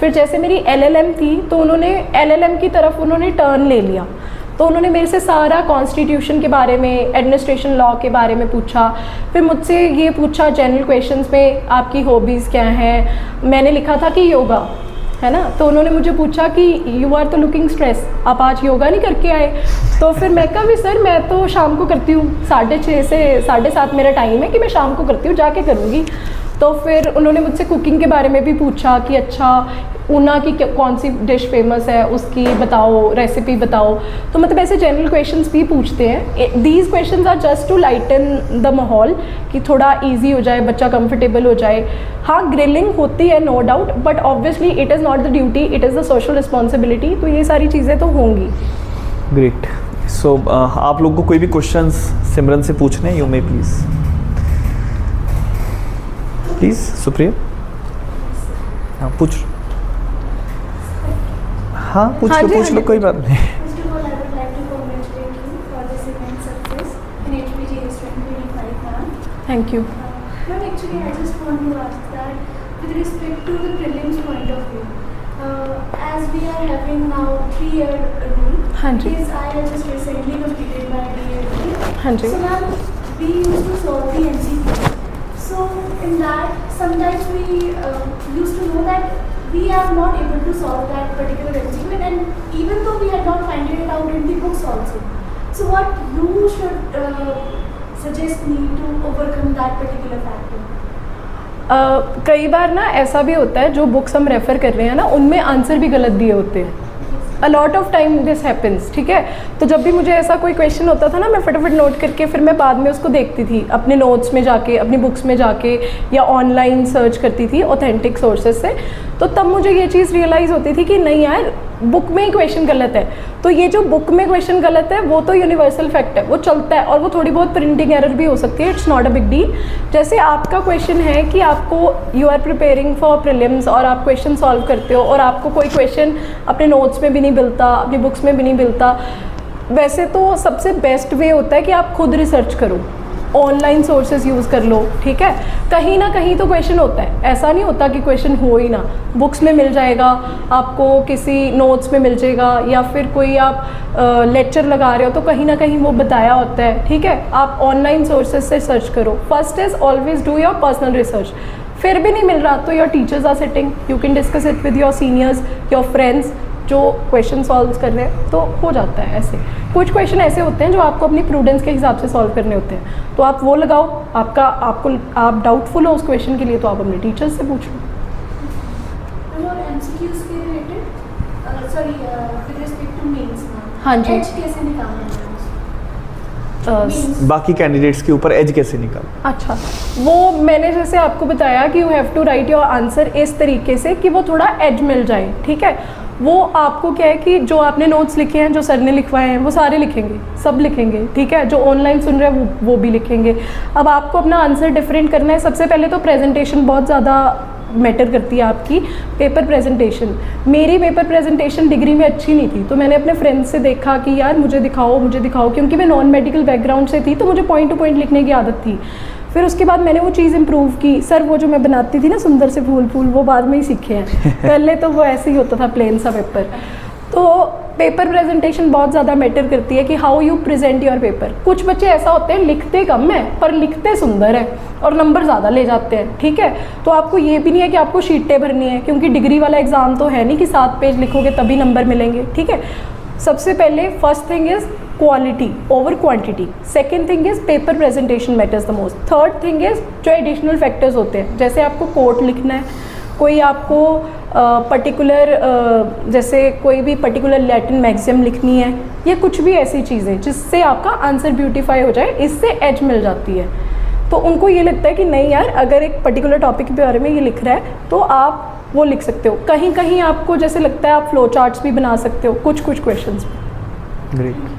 फिर जैसे मेरी LLM थी, तो उन्होंने LLM की तरफ उन्होंने टर्न ले लिया, तो उन्होंने मेरे से सारा कॉन्स्टिट्यूशन के बारे में, एडमिनिस्ट्रेशन लॉ के बारे में पूछा। फिर मुझसे ये पूछा जनरल क्वेश्चंस में आपकी हॉबीज़ क्या हैं। मैंने लिखा था कि योगा, है ना, तो उन्होंने मुझे पूछा कि यू आर तो लुकिंग स्ट्रेस, आप आज योगा नहीं करके आए। तो फिर मैं कहा भी सर मैं तो शाम को करती हूँ, 6:30 से 7:30 मेरा टाइम है कि मैं शाम को करती हूँ, जाके करूँगी। तो फिर उन्होंने मुझसे कुकिंग के बारे में भी पूछा कि अच्छा ऊना की कौन सी डिश फेमस है, उसकी बताओ, रेसिपी बताओ। तो मतलब ऐसे जनरल क्वेश्चंस भी पूछते हैं। These questions are just to lighten the माहौल, कि थोड़ा इजी हो जाए, बच्चा कंफर्टेबल हो जाए। हाँ ग्रिलिंग होती है no doubt, but obviously it is not the duty, it is the social responsibility. तो ये सारी चीज़ें तो होंगी। ग्रेट। सो आप लोग को कोई भी क्वेश्चंस सिमरन से पूछने हैं, यू मे प्लीज़ सुप्रिया। हाँ पूछ, हाँ पूछ लो, पूछ लो, कोई बात नहीं। Thank you. Ma'am, actually, I just want to ask that with respect to the prelims point of view, as we are having now 3-year rule, हाँ जी। yes, I have just recently completed my DA. हाँ जी। So, ma'am, we used to solve the MCQ. So, in that, sometimes we used to know that we are not able to solve that particular MCQ, and even though we had not found it out in the books also. So, what you should suggest me to overcome that particular factor? कई बार ना ऐसा भी होता है, जो books हम refer कर रहे हैं ना, उनमें आंसर भी गलत दिए होते हैं। A lot of time this happens, ठीक है। तो जब भी मुझे ऐसा कोई क्वेश्चन होता था ना, मैं फटाफट नोट करके फिर मैं बाद में उसको देखती थी अपने नोट्स में जाके, अपनी बुक्स में जाके, या ऑनलाइन सर्च करती थी ऑथेंटिक सोर्सेज से। तो तब मुझे ये चीज़ रियलाइज़ होती थी कि नहीं यार, बुक में ही क्वेश्चन गलत है। तो ये जो बुक में क्वेश्चन गलत है वो तो यूनिवर्सल फैक्ट है, वो चलता है, और वो थोड़ी बहुत प्रिंटिंग एरर भी हो सकती है, it's not a big deal. जैसे आपका क्वेश्चन है कि आपको you are preparing for prelims और आप क्वेश्चन सॉल्व करते हो और आपको कोई क्वेश्चन अपने नोट्स में भी नहीं मिलता, अपनी बुक्स में भी नहीं मिलता, वैसे तो सबसे बेस्ट वे होता है कि आप खुद रिसर्च करो, ऑनलाइन सोर्सेज यूज़ कर लो, ठीक है। कहीं ना कहीं तो क्वेश्चन होता है, ऐसा नहीं होता कि क्वेश्चन हो ही ना, बुक्स में मिल जाएगा आपको, किसी नोट्स में मिल जाएगा, या फिर कोई आप लेक्चर लगा रहे हो तो कहीं ना कहीं वो बताया होता है, ठीक है। आप ऑनलाइन सोर्सेज से सर्च करो। First is always do your personal research. फिर भी नहीं मिल रहा तो your teachers are sitting, you can discuss it with your seniors, your friends जो क्वेश्चन सॉल्व कर रहे हैं, तो हो जाता है। ऐसे कुछ क्वेश्चन ऐसे होते हैं जो आपको अपनी प्रूडेंस के हिसाब से सॉल्व करने होते हैं, तो आप वो लगाओ। आप डाउटफुल हो उस क्वेश्चन के लिए तो आप अपने टीचर्स से पूछ लो। और एमसीक्यूज के related sorry with respect to mains ना, हाँ जी। एज कैसे निकालना है? बाकी कैंडिडेट्स के ऊपर एज कैसे निकाल? अच्छा, वो मैंने जैसे आपको बताया कि you have to write your answer इस तरीके से कि वो थोड़ा एज मिल जाए, ठीक है। वो आपको क्या है कि जो आपने नोट्स लिखे हैं, जो सर ने लिखवाए हैं, वो सारे लिखेंगे, सब लिखेंगे, ठीक है। जो ऑनलाइन सुन रहे हैं वो भी लिखेंगे। अब आपको अपना आंसर डिफरेंट करना है। सबसे पहले तो प्रेजेंटेशन बहुत ज़्यादा मैटर करती है, आपकी पेपर प्रेजेंटेशन। मेरी पेपर प्रेजेंटेशन डिग्री में अच्छी नहीं थी, तो मैंने अपने फ्रेंड्स से देखा कि यार मुझे दिखाओ, क्योंकि मैं नॉन मेडिकल बैकग्राउंड से थी तो मुझे पॉइंट टू पॉइंट लिखने की आदत थी। फिर उसके बाद मैंने वो चीज़ इम्प्रूव की। सर वो जो मैं बनाती थी ना सुंदर से फूल वो बाद में ही सीखे हैं, पहले तो वो ऐसे ही होता था प्लेन सा पेपर। तो पेपर प्रेजेंटेशन बहुत ज़्यादा मैटर करती है कि how you present your paper. कुछ बच्चे ऐसा होते हैं लिखते कम है पर लिखते सुंदर है और नंबर ज़्यादा ले जाते हैं, ठीक है। तो आपको ये भी नहीं है कि आपको शीटें भरनी है, क्योंकि डिग्री वाला एग्ज़ाम तो है नहीं कि 7 पेज लिखोगे तभी नंबर मिलेंगे, ठीक है। सबसे पहले first thing is quality over quantity. Second thing is paper presentation matters the most. Third thing is जो एडिशनल फैक्टर्स होते हैं, जैसे आपको कोट लिखना है, कोई आपको पर्टिकुलर जैसे कोई भी पर्टिकुलर लैटिन मैक्सिम लिखनी है, या कुछ भी ऐसी चीज़ें जिससे आपका आंसर ब्यूटीफाई हो जाए, इससे एज मिल जाती है। तो उनको ये लगता है कि नहीं यार, अगर एक पर्टिकुलर टॉपिक के बारे में ये लिख रहा है तो आप वो लिख सकते हो। कहीं कहीं आपको जैसे लगता है आप फ्लो चार्ट्स भी बना सकते हो कुछ क्वेश्चंस में। ग्रेट।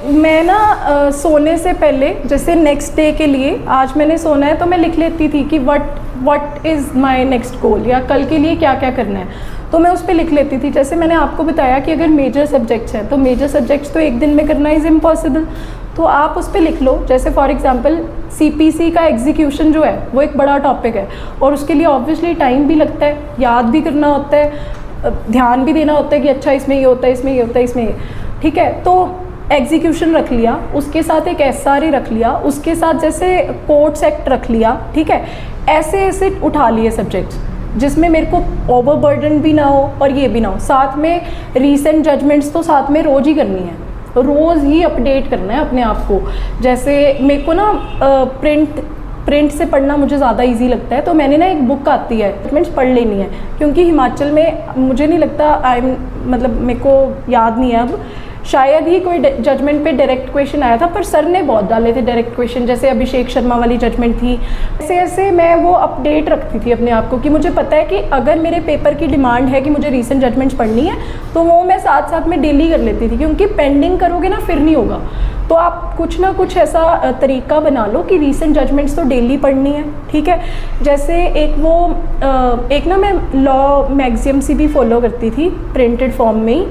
मैं ना सोने से पहले, जैसे नेक्स्ट डे के लिए आज मैंने सोना है तो मैं लिख लेती थी कि व्हाट इज़ माय नेक्स्ट गोल, या कल के लिए क्या क्या करना है, तो मैं उस पर लिख लेती थी। जैसे मैंने आपको बताया कि अगर मेजर सब्जेक्ट्स हैं तो मेजर सब्जेक्ट्स तो एक दिन में करना इज़ इम्पॉसिबल, तो आप उस पर लिख लो। जैसे फॉर एग्जांपल CPC का एग्जीक्यूशन जो है वो एक बड़ा टॉपिक है और उसके लिए ऑब्वियसली टाइम भी लगता है, याद भी करना होता है, ध्यान भी देना होता है कि अच्छा इसमें ये होता है, इसमें ये होता है, इसमें ये, ठीक है। तो एग्जीक्यूशन रख लिया, उसके साथ एक SRE रख लिया, उसके साथ जैसे कोर्ट्स एक्ट रख लिया, ठीक है। ऐसे ऐसे उठा लिए सब्जेक्ट्स जिसमें मेरे को ओवरबर्डन भी ना हो और ये भी ना हो। साथ में रीसेंट जजमेंट्स तो साथ में रोज़ ही करनी है, रोज़ ही अपडेट करना है अपने आप को। जैसे मेरे को ना प्रिंट से पढ़ना मुझे ज़्यादा इजी लगता है, तो मैंने ना एक बुक आती है जजमेंट्स पढ़ लेनी है, क्योंकि हिमाचल में मुझे नहीं लगता मतलब मेरे को याद नहीं है अब, शायद ही कोई जजमेंट पे डायरेक्ट क्वेश्चन आया था, पर सर ने बहुत डाले थे डायरेक्ट क्वेश्चन। जैसे अभिषेक शर्मा वाली जजमेंट थी, ऐसे ऐसे मैं वो अपडेट रखती थी अपने आप को कि मुझे पता है कि अगर मेरे पेपर की डिमांड है कि मुझे रीसेंट जजमेंट्स पढ़नी है तो वो मैं साथ साथ में डेली कर लेती थी, क्योंकि पेंडिंग करोगे ना फिर नहीं होगा। तो आप कुछ ना कुछ ऐसा तरीका बना लो कि रीसेंट जजमेंट्स तो डेली पढ़नी है, ठीक है। जैसे एक ना मैं लॉ मैगजीम सी भी फॉलो करती थी प्रिंटेड फॉर्म में ही,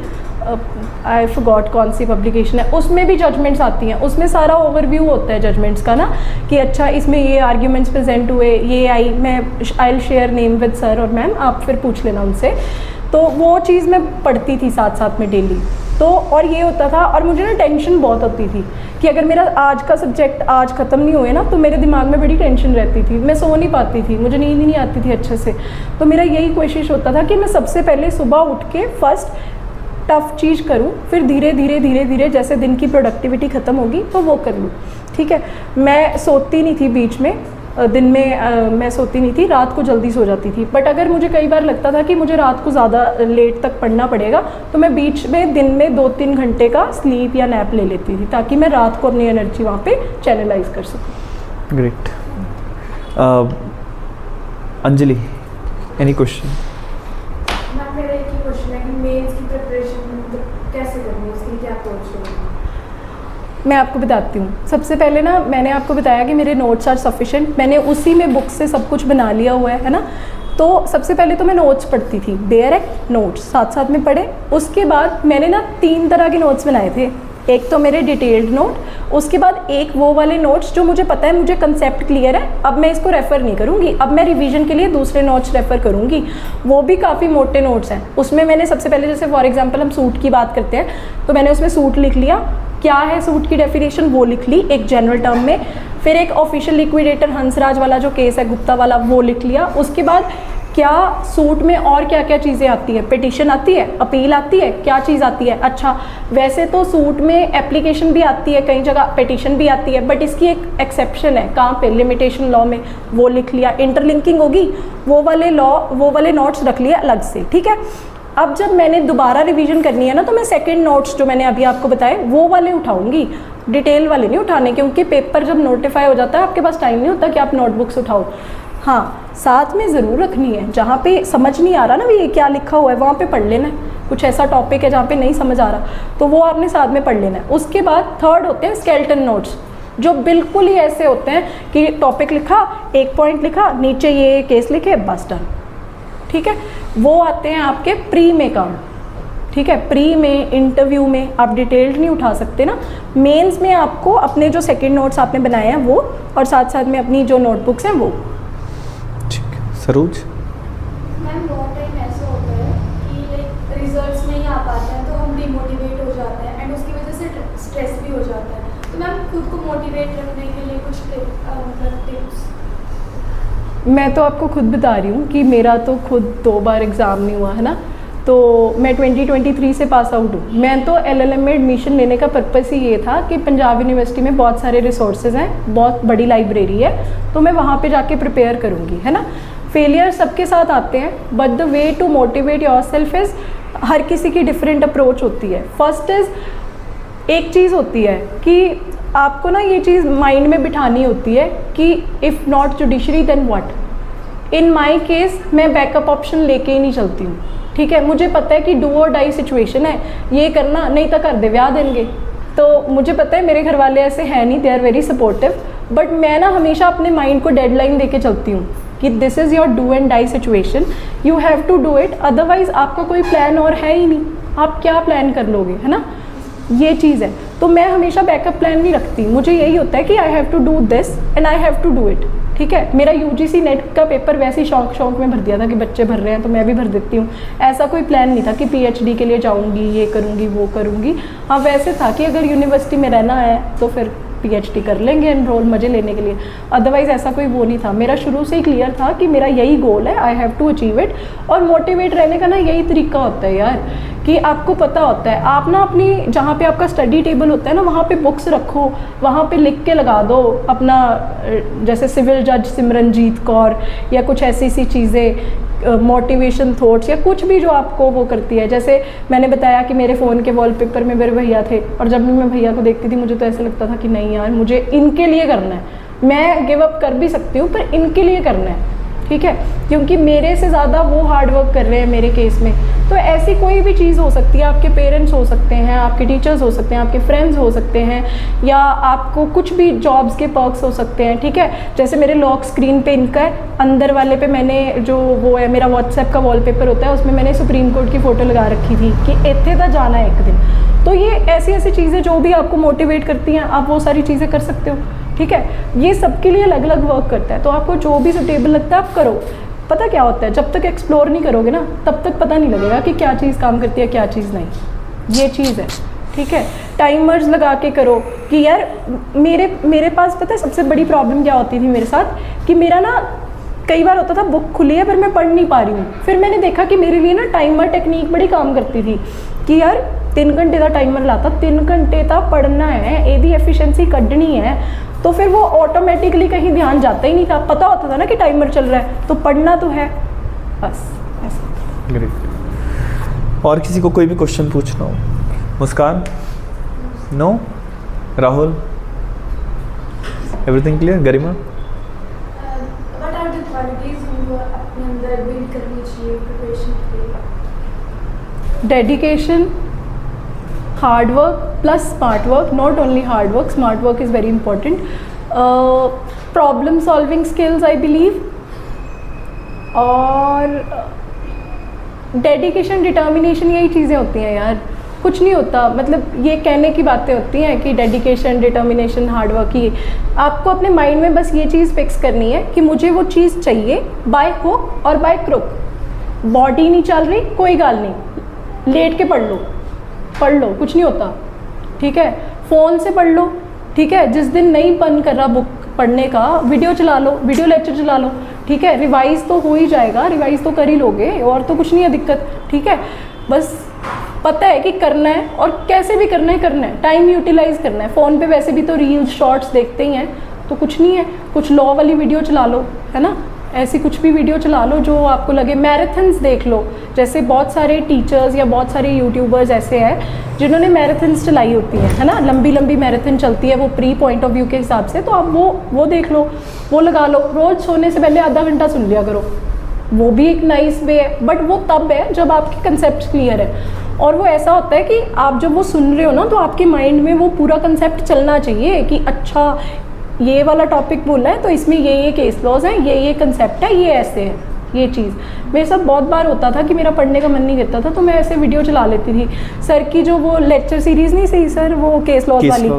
आई फॉरगॉट कौन सी पब्लिकेशन है, उसमें भी जजमेंट्स आती हैं, उसमें सारा ओवरव्यू होता है जजमेंट्स का ना, कि अच्छा इसमें ये आर्ग्यूमेंट्स प्रेजेंट हुए, ये I will share name with sir और मैम, आप फिर पूछ लेना उनसे। तो वो चीज़ मैं पढ़ती थी साथ साथ में डेली। तो और ये होता था, और मुझे ना टेंशन बहुत होती थी कि अगर मेरा आज का सब्जेक्ट आज ख़त्म नहीं हुए ना तो मेरे दिमाग में बड़ी टेंशन रहती थी, मैं सो नहीं पाती थी, मुझे नींद ही नहीं आती थी अच्छे से। तो मेरा यही कोशिश होता था कि मैं सबसे पहले सुबह उठ के फर्स्ट टफ चीज़ करूं, फिर धीरे धीरे जैसे दिन की प्रोडक्टिविटी ख़त्म होगी तो वो कर लूँ, ठीक है। मैं सोती नहीं थी बीच में, दिन में मैं सोती नहीं थी, रात को जल्दी सो जाती थी। बट अगर मुझे कई बार लगता था कि मुझे रात को ज़्यादा लेट तक पढ़ना पड़ेगा तो मैं बीच में दिन में 2-3 घंटे का स्लीप या नैप ले लेती थी, ताकि मैं रात को अपनी एनर्जी वहाँ पे चैनलाइज कर सकूँ। ग्रेट। Anjali, any question? मैं आपको बताती हूँ। सबसे पहले ना मैंने आपको बताया कि मेरे नोट्स आर सफिशेंट, मैंने उसी में बुक से सब कुछ बना लिया हुआ है ना। तो सबसे पहले तो मैं नोट्स पढ़ती थी, डायरेक्ट नोट्स साथ साथ में पढ़े। उसके बाद मैंने ना 3 तरह के नोट्स बनाए थे। एक तो मेरे डिटेल्ड नोट, उसके बाद एक वो वाले नोट्स जो मुझे पता है मुझे कंसेप्ट क्लियर है, अब मैं इसको रेफ़र नहीं करूँगी, अब मैं रिवीजन के लिए दूसरे नोट्स रेफ़र करूँगी। वो भी काफ़ी मोटे नोट्स हैं। उसमें मैंने सबसे पहले, जैसे फॉर एग्जांपल हम सूट की बात करते हैं, तो मैंने उसमें सूट लिख लिया, क्या है सूट की डेफिनेशन वो लिख ली एक जनरल टर्म में। फिर एक ऑफिशियल लिक्विडेटर हंसराज वाला जो केस है गुप्ता वाला, वो लिख लिया। उसके बाद क्या सूट में और क्या क्या चीज़ें आती है, पिटिशन आती है, अपील आती है, क्या चीज़ आती है। अच्छा, वैसे तो सूट में एप्लीकेशन भी आती है, कई जगह पिटिशन भी आती है, बट इसकी एक एक्सेप्शन है, कहाँ पे, लिमिटेशन लॉ में, वो लिख लिया। इंटरलिंकिंग होगी, वो वाले नोट्स रख लिए अलग से, ठीक है। अब जब मैंने दोबारा रिवीजन करनी है ना, तो मैं सेकंड नोट्स जो मैंने अभी आपको बताए वो वाले उठाऊंगी, डिटेल वाले नहीं उठाने, क्योंकि पेपर जब नोटिफाई हो जाता है आपके पास टाइम नहीं होता कि आप नोटबुक्स उठाओ। हाँ, साथ में ज़रूर रखनी है, जहाँ पे समझ नहीं आ रहा ना भी ये क्या लिखा हुआ है, वहाँ पे पढ़ लेना है। कुछ ऐसा टॉपिक है जहाँ पे नहीं समझ आ रहा, तो वो आपने साथ में पढ़ लेना है। उसके बाद थर्ड होते हैं स्केलेटन नोट्स, जो बिल्कुल ही ऐसे होते हैं कि टॉपिक लिखा, एक पॉइंट लिखा, नीचे ये केस लिखे, बस डन, ठीक है। वो आते हैं आपके प्री में काम, ठीक है। प्री में, इंटरव्यू में आप डिटेल्ड नहीं उठा सकते ना। मेंस में आपको अपने जो सेकंड नोट्स आपने बनाए हैं वो, और साथ साथ में अपनी जो नोटबुक्स हैं वो। ठीक है। सरोज? मैम बहुत टाइम ऐसा होता है कि लाइक रिजल्ट्स नहीं आ पाते हैं तो हम डिमोटिवेट हो जाते हैं, एंड उसकी वजह से स्ट्रेस भी हो जाता है। तो मैम खुद को मोटिवेट रखने के लिए कुछ टिप्स? मैं तो आपको खुद बता रही हूँ कि मेरा तो खुद 2 बार एग्ज़ाम नहीं हुआ है ना, तो मैं 2023 से पास आउट हूँ। मैं तो LLM में एडमिशन लेने का पर्पस ही ये था कि पंजाब यूनिवर्सिटी में बहुत सारे रिसोर्सेज हैं, बहुत बड़ी लाइब्रेरी है, तो मैं वहाँ पे जाके प्रिपेयर करूँगी, है ना। फेलियर सबके साथ आते हैं, but the way to motivate yourself is, हर किसी की डिफरेंट अप्रोच होती है। फर्स्ट इज़, एक चीज़ होती है कि आपको ना ये चीज़ माइंड में बिठानी होती है कि if not judiciary then what. In my case मैं बैकअप ऑप्शन लेके ही नहीं चलती हूँ, ठीक है। मुझे पता है कि डू और डाई सिचुएशन है, ये करना, नहीं तो घर दे ब्याह देंगे। तो मुझे पता है मेरे घर वाले ऐसे हैं नहीं, they are very supportive, but मैं ना हमेशा अपने माइंड को डेडलाइन देके चलती हूँ कि this is your do and die situation, you have to do it, otherwise आपका कोई प्लान और है ही नहीं, आप क्या प्लान कर लोगे, है ना। ये चीज़ है। तो मैं हमेशा बैकअप प्लान नहीं रखती, मुझे यही होता है कि I have to do this and I have to do it, ठीक है। मेरा UGC नेट का पेपर वैसे ही शौक में भर दिया था कि बच्चे भर रहे हैं तो मैं भी भर देती हूँ। ऐसा कोई प्लान नहीं था कि PhD के लिए जाऊँगी, ये करूँगी, वो करूँगी। हाँ, वैसे था कि अगर यूनिवर्सिटी में रहना है तो फिर PhD कर लेंगे एनरोल मज़े लेने के लिए, अदरवाइज़ ऐसा कोई वो नहीं था। मेरा शुरू से ही क्लियर था कि मेरा यही गोल है, I have to achieve it. और मोटिवेट रहने का ना यही तरीका होता है यार, कि आपको पता होता है, आप ना अपनी जहाँ पे आपका स्टडी टेबल होता है ना, वहाँ पे बुक्स रखो, वहाँ पे लिख के लगा दो अपना, जैसे सिविल जज सिमरनजीत कौर या कुछ ऐसी सी चीज़ें, मोटिवेशन थॉट्स या कुछ भी जो आपको वो करती है। जैसे मैंने बताया कि मेरे फ़ोन के वॉलपेपर में मेरे भैया थे, और जब भी मैं भैया को देखती थी मुझे तो ऐसा लगता था कि नहीं यार, मुझे इनके लिए करना है, मैं गिव अप कर भी सकती हूँ पर इनके लिए करना है, ठीक है, क्योंकि मेरे से ज़्यादा वो हार्ड वर्क कर रहे हैं मेरे केस में। तो ऐसी कोई भी चीज़ हो सकती है, आपके पेरेंट्स हो सकते हैं, आपके टीचर्स हो सकते हैं, आपके फ्रेंड्स हो सकते हैं, या आपको कुछ भी जॉब्स के पर्क्स हो सकते हैं, ठीक है। जैसे मेरे लॉक स्क्रीन पे इनका है, अंदर वाले पे मैंने जो वो है मेरा व्हाट्सएप का वॉलपेपर होता है, उसमें मैंने सुप्रीम कोर्ट की फ़ोटो लगा रखी थी कि इत्थे तक जाना है एक दिन। तो ये ऐसी ऐसी चीज़ें जो भी आपको मोटिवेट करती हैं, आप वो सारी चीज़ें कर सकते हो, ठीक है। ये सबके लिए अलग अलग वर्क करता है, तो आपको जो भी सुटेबल लगता है आप करो। पता क्या होता है, जब तक एक्सप्लोर नहीं करोगे ना तब तक पता नहीं लगेगा कि क्या चीज़ काम करती है क्या चीज़ नहीं, ये चीज़ है, ठीक है। टाइमर्स लगा के करो कि यार मेरे पास पता है सबसे बड़ी प्रॉब्लम क्या होती थी मेरे साथ, कि मेरा ना कई बार होता था बुक खुली है पर मैं पढ़ नहीं पा रही हूँ। फिर मैंने देखा कि मेरे लिए ना टाइमर टेक्निक बड़ी काम करती थी कि यार 3 घंटे का टाइमर लाता, 3 घंटे तक पढ़ना है, एदी एफिशिएंसी कढ़नी है, तो फिर वो ऑटोमेटिकली कहीं ध्यान जाता ही नहीं था। पता होता था ना कि टाइमर चल रहा है तो पढ़ना तो है, बस ऐसा। ग्रेट। और किसी को कोई भी क्वेश्चन पूछना हो? Muskan? No? Rahul? Everything clear? Garima? What are the qualities जो अपने अंदर बिल्ड करनी चाहिए प्रिपरेशन के लिए? Dedication, hard work plus smart work, not only hard work, smart work is very important, problem solving skills I believe, और डेडिकेशन डिटर्मिनेशन, यही चीज़ें होती हैं यार, कुछ नहीं होता, मतलब ये कहने की बातें होती हैं कि डेडिकेशन डिटर्मिनेशन हार्ड वर्क ही। आपको अपने माइंड में बस ये चीज़ फिक्स करनी है कि मुझे वो चीज़ चाहिए बाय हुक और बाय क्रुक। बॉडी नहीं चल रही, कोई गाल नहीं, लेट के पढ़ लो, कुछ नहीं होता, ठीक है। फ़ोन से पढ़ लो, ठीक है। जिस दिन नहीं मन कर रहा बुक पढ़ने का, वीडियो चला लो, वीडियो लेक्चर चला लो, ठीक है। रिवाइज़ तो हो ही जाएगा, रिवाइज़ तो कर ही लोगे, और तो कुछ नहीं है दिक्कत, ठीक है। बस पता है कि करना है और कैसे भी करना है, टाइम यूटिलाइज़ करना है। फ़ोन पे वैसे भी तो रील्स शॉर्ट्स देखते ही हैं, तो कुछ नहीं है, कुछ लॉ वाली वीडियो चला लो, है ना, ऐसी कुछ भी वीडियो चला लो जो आपको लगे। मैराथन्स देख लो, जैसे बहुत सारे टीचर्स या बहुत सारे यूट्यूबर्स ऐसे हैं जिन्होंने मैराथन्स चलाई होती हैं, है ना, लंबी लंबी मैराथन चलती है वो प्री पॉइंट ऑफ व्यू के हिसाब से, तो आप वो देख लो, वो लगा लो। रोज़ सोने से पहले आधा घंटा सुन लिया करो, वो भी एक नाइस वे है, बट वो तब है जब आपके कंसेप्ट क्लियर है। और वो ऐसा होता है कि आप जब वो सुन रहे हो ना, तो आपके माइंड में वो पूरा कंसेप्ट चलना चाहिए कि अच्छा ये वाला टॉपिक बोला है तो इसमें ये केस लॉज हैं, ये कंसेप्ट है, ये ऐसे है, ये चीज़। मेरे साथ बहुत बार होता था कि मेरा पढ़ने का मन नहीं करता था, तो मैं ऐसे वीडियो चला लेती थी। सर की जो वो लेक्चर सीरीज़ नहीं सही सर, वो केस लॉज वाली,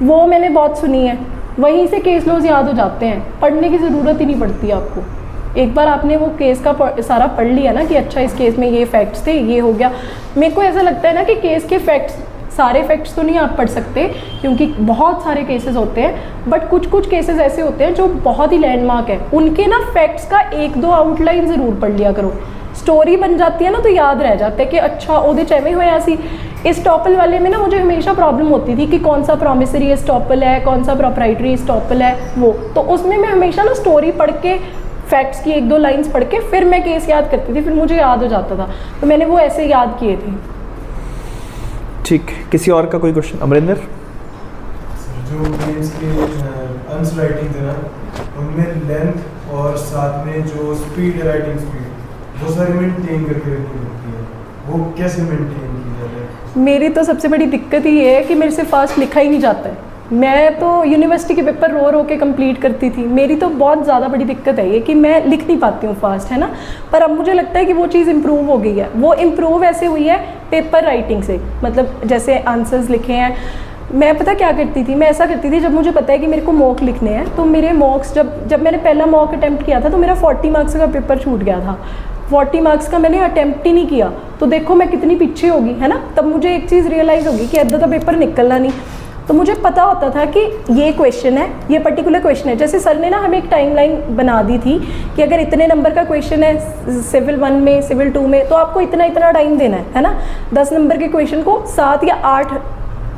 वो मैंने बहुत सुनी है, वहीं से केस लॉज याद हो जाते हैं, पढ़ने की ज़रूरत ही नहीं पड़ती आपको। एक बार आपने वो केस का सारा पढ़ लिया ना कि अच्छा इस केस में ये फैक्ट्स थे, ये हो गया। मेरे को ऐसा लगता है ना कि केस के फैक्ट्स, सारे फैक्ट्स तो नहीं आप पढ़ सकते क्योंकि बहुत सारे केसेस होते हैं, बट कुछ केसेस ऐसे होते हैं जो बहुत ही लैंडमार्क है, उनके ना फैक्ट्स का 1-2 आउटलाइन ज़रूर पढ़ लिया करो। स्टोरी बन जाती है ना, तो याद रह जाता है कि अच्छा ओदे च एवें होया सी। एस्टॉपल वाले में ना मुझे हमेशा प्रॉब्लम होती थी कि कौन सा प्रॉमिसरी एस्टॉपल है, कौन सा प्रोप्राइटरी एस्टॉपल है, वो तो उसमें मैं हमेशा ना स्टोरी पढ़ के, फैक्ट्स की 1-2 लाइन्स पढ़ के फिर मैं केस याद करती थी, फिर मुझे याद हो जाता था, तो मैंने वो ऐसे याद किए थे। ठीक, किसी और का कोई क्वेश्चन? अमरिंदर? जो मेंस के आंसर राइटिंग है ना, उनमें लेंथ और साथ में जो स्पीड, राइटिंग स्पीड, वो सारी मेंटेन करके रखनी होती है, वो कैसे मेंटेन की जाए? मेरी तो सबसे बड़ी दिक्कत ही ये है कि मेरे से फास्ट लिखा ही नहीं जाता है। मैं तो यूनिवर्सिटी के पेपर रो के कंप्लीट करती थी, मेरी तो बहुत ज़्यादा बड़ी दिक्कत है ये कि मैं लिख नहीं पाती हूँ फास्ट, है ना। पर अब मुझे लगता है कि वो चीज़ इम्प्रूव हो गई है। वो इम्प्रूव ऐसे हुई है पेपर राइटिंग से, मतलब जैसे आंसर्स लिखे हैं, मैं पता क्या करती थी, मैं ऐसा करती थी जब मुझे पता है कि मेरे को मॉक लिखने हैं, तो मेरे मॉक्स जब मैंने पहला मॉक अटैम्प्ट किया था तो मेरा 40 मार्क्स का पेपर छूट गया था। 40 मार्क्स का मैंने अटैम्प्ट ही नहीं किया, तो देखो मैं कितनी पीछे होगी, है ना। तब मुझे एक चीज़ रियलाइज़ होगी कि अद्धा तो पेपर निकलना नहीं, तो मुझे पता होता था कि ये क्वेश्चन है, ये पर्टिकुलर क्वेश्चन है। जैसे सर ने ना हमें एक टाइमलाइन बना दी थी कि अगर इतने नंबर का क्वेश्चन है सिविल 1 में, सिविल 2 में, तो आपको इतना टाइम देना है ना। 10 नंबर के क्वेश्चन को 7 या 8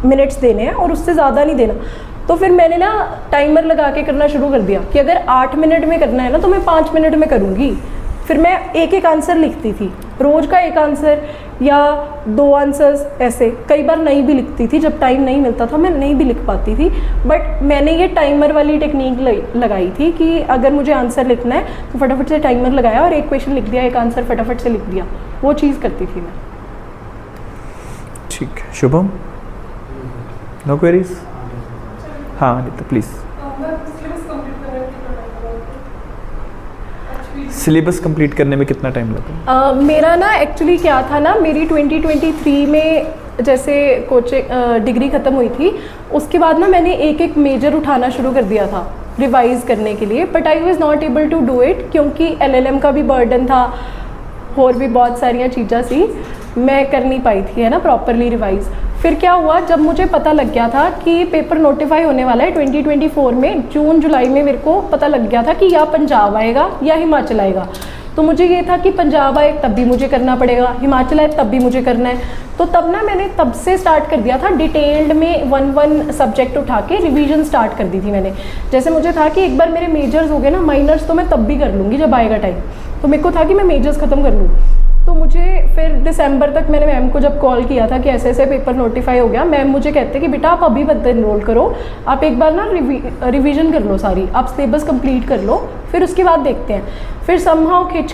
मिनट्स देने हैं और उससे ज़्यादा नहीं देना। तो फिर मैंने ना टाइमर लगा के करना शुरू कर दिया कि अगर 8 मिनट में करना है ना तो मैं 5 मिनट में करूँगी। फिर मैं एक आंसर लिखती थी, रोज़ का 1 आंसर या 2 आंसर्स, ऐसे कई बार नहीं भी लिखती थी। जब टाइम नहीं मिलता था मैं नहीं भी लिख पाती थी, बट मैंने ये टाइमर वाली टेक्निक लगाई थी कि अगर मुझे आंसर लिखना है तो फटाफट से टाइमर लगाया और 1 क्वेश्चन लिख दिया, 1 आंसर फटाफट से लिख दिया, वो चीज़ करती थी मैं। ठीक है, शुभम? No queries? हाँ अनिता प्लीज़। सिलेबस कंप्लीट करने में कितना टाइम लगा? मेरा ना एक्चुअली क्या था ना, मेरी 2023 में जैसे कोचिंग डिग्री ख़त्म हुई थी, उसके बाद ना मैंने एक मेजर उठाना शुरू कर दिया था रिवाइज़ करने के लिए, but I was not able to do it क्योंकि LLM का भी बर्डन था और भी बहुत सारियाँ चीज़ें सी, मैं कर नहीं पाई थी, है ना, प्रॉपरली रिवाइज़। फिर क्या हुआ, जब मुझे पता लग गया था कि पेपर नोटिफाई होने वाला है 2024 में, जून जुलाई में मेरे को पता लग गया था कि या पंजाब आएगा या हिमाचल आएगा। तो मुझे ये था कि पंजाब आए तब भी मुझे करना पड़ेगा, हिमाचल आए तब भी मुझे करना है। तो तब ना मैंने तब से स्टार्ट कर दिया था डिटेल्ड में 1 सब्जेक्ट उठा के रिवीजन स्टार्ट कर दी थी मैंने। जैसे मुझे था कि एक बार मेरे मेजर्स हो गए ना, माइनर्स तो मैं तब भी कर लूँगी जब आएगा टाइम, तो मेरे को था कि मैं मेजर्स ख़त्म कर लूँ। तो मुझे फिर दिसंबर तक मैंने मैम को जब कॉल किया था कि ऐसे ऐसे पेपर नोटिफाई हो गया, मैम मुझे कहते कि बेटा आप अभी मत इनरोल करो, आप एक बार ना रिवीजन कर लो सारी, आप सिलेबस कंप्लीट कर लो, फिर उसके बाद देखते हैं। फिर समहाउ खिंच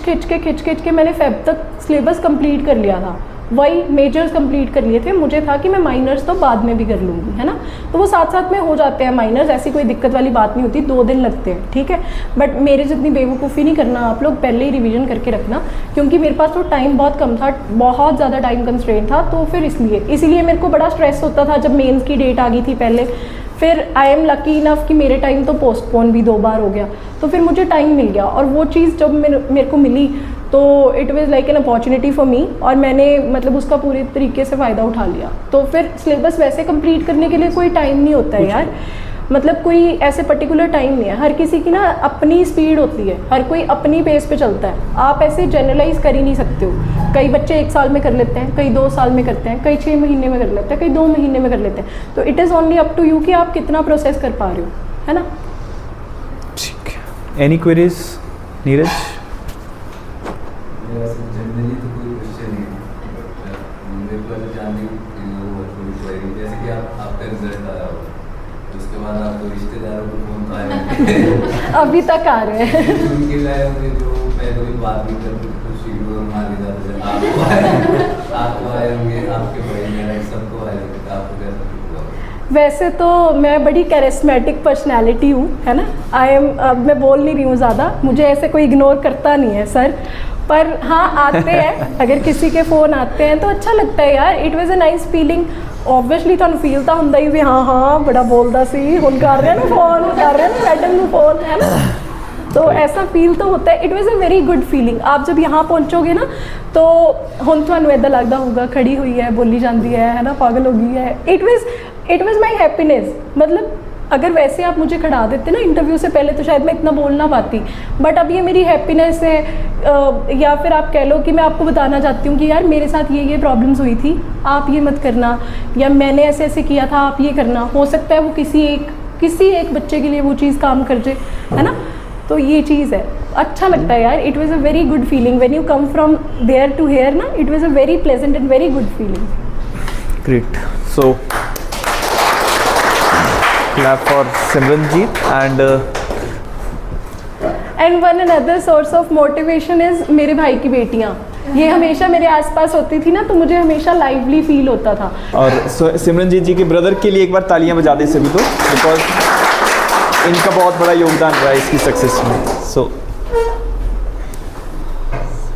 के मैंने फेब तक सिलेबस कंप्लीट कर लिया था। वही मेजर्स कंप्लीट कर लिए थे, मुझे था कि मैं माइनर्स तो बाद में भी कर लूँगी, है ना। तो वो साथ साथ में हो जाते हैं माइनर्स, ऐसी कोई दिक्कत वाली बात नहीं होती, 2 दिन लगते हैं, ठीक है। बट मेरे जितनी बेवकूफ़ी नहीं करना आप लोग, पहले ही रिवीजन करके रखना, क्योंकि मेरे पास तो टाइम बहुत कम था, बहुत ज़्यादा टाइम कंस्ट्रेंट था, तो फिर इसीलिए मेरे को बड़ा स्ट्रेस होता था जब मेंस की डेट आ गई थी पहले। फिर आई एम लकी इनफ कि मेरे टाइम तो पोस्टपोन भी 2 बार हो गया, तो फिर मुझे टाइम मिल गया, और वो चीज़ जब मेरे को मिली तो it was like an opportunity for me, और मैंने मतलब उसका पूरे तरीके से फ़ायदा उठा लिया। तो फिर सिलेबस वैसे कंप्लीट करने के लिए कोई टाइम नहीं होता है यार, मतलब कोई ऐसे पर्टिकुलर टाइम नहीं है, हर किसी की ना अपनी स्पीड होती है, हर कोई अपनी पेस पे चलता है, आप ऐसे जनरलाइज कर ही नहीं सकते हो। कई बच्चे 1 साल में कर लेते हैं, कई 2 साल में करते हैं, कई 6 महीने में कर लेते हैं, कई 2 महीने में कर लेते हैं। तो it is only up to you कि आप कितना प्रोसेस कर पा रहे हो, है ना। ठीक है, एनी क्वेरीज नीरज? जनरली तो कोई क्वेश्चन नहीं है, बट मेरे को ऐसे जानने की वो थोड़ी क्वेरी, जैसे कि आपका रिजल्ट आया हो, उसके बाद आपको रिश्तेदारों को फोन तो आए अभी तक आ रहे हैं। उनके लाए होंगे जो मैं कभी बात नहीं करती, कुछ वीडियो मार के जाते थे, आपको आए होंगे, आपके भाई मेरे सबको आए होंगे, तो आपको कैसा फील हुआ? वैसे तो मैं बड़ी कैरिस्मेटिक पर्सनैलिटी हूँ, है ना। अब मैं बोल नहीं रही हूँ ज़्यादा, मुझे ऐसे कोई इग्नोर करता नहीं है सर, पर हाँ आते हैं, अगर किसी के फ़ोन आते हैं तो अच्छा लगता है यार, it was a nice feeling. Obviously तुहानू फील तो ਹੁੰਦਾ ही भी हाँ बड़ा बोलता सी, हुण कर रहे ना फ़ोन, कर रहे ना मैडम नू फ़ोन, है ना। तो ऐसा फील तो होता है, it was a very good feeling. आप जब यहाँ पहुँचोगे ना तो हुण तुहानू इदां लगदा होगा खड़ी हुई है, बोली जाती है ना, पागल हो गई है। इट वाज माई हैप्पीनेस, मतलब अगर वैसे आप मुझे खड़ा देते ना इंटरव्यू से पहले तो शायद मैं इतना बोल ना पाती, बट अब ये मेरी हैप्पीनेस है। या फिर आप कह लो कि मैं आपको बताना चाहती हूँ कि यार मेरे साथ ये प्रॉब्लम्स हुई थी, आप ये मत करना, या मैंने ऐसे ऐसे किया था, आप ये करना। हो सकता है वो किसी एक बच्चे के लिए वो चीज़ काम कर जाए, है ना। तो ये चीज़ है, अच्छा लगता है यार। It was a very good feeling when you come from there to here ना, it was a very pleasant and very good feeling. Great, so clap for Simranjeet and one another source of motivation is मेरे भाई की बेटियाँ, ये हमेशा मेरे आसपास होती थी ना, तो मुझे हमेशा लाइवली फील होता था। और सिमरनजीत जी के ब्रदर के लिए एक बार तालियां बजा दें सभी लोग, बिकॉज इनका बहुत बड़ा योगदान रहा है इसकी सक्सेस में। सो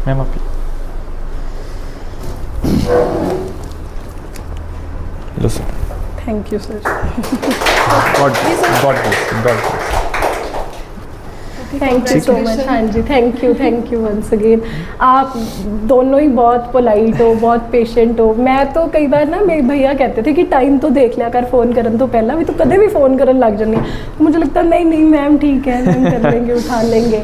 मैम आप hello sir. Thank you sir. God bless. Thank you so much. हाँ जी, थैंक यू वंस अगेन। आप दोनों ही बहुत पोलाइट हो, बहुत पेशेंट हो। मैं तो कई बार ना, मेरे भैया कहते थे कि टाइम तो देख लिया कर फ़ोन करन तो पहला, भी तो कदे भी फ़ोन करन लग जानी। मुझे लगता नहीं मैम ठीक है, मैम कर लेंगे, उठा लेंगे।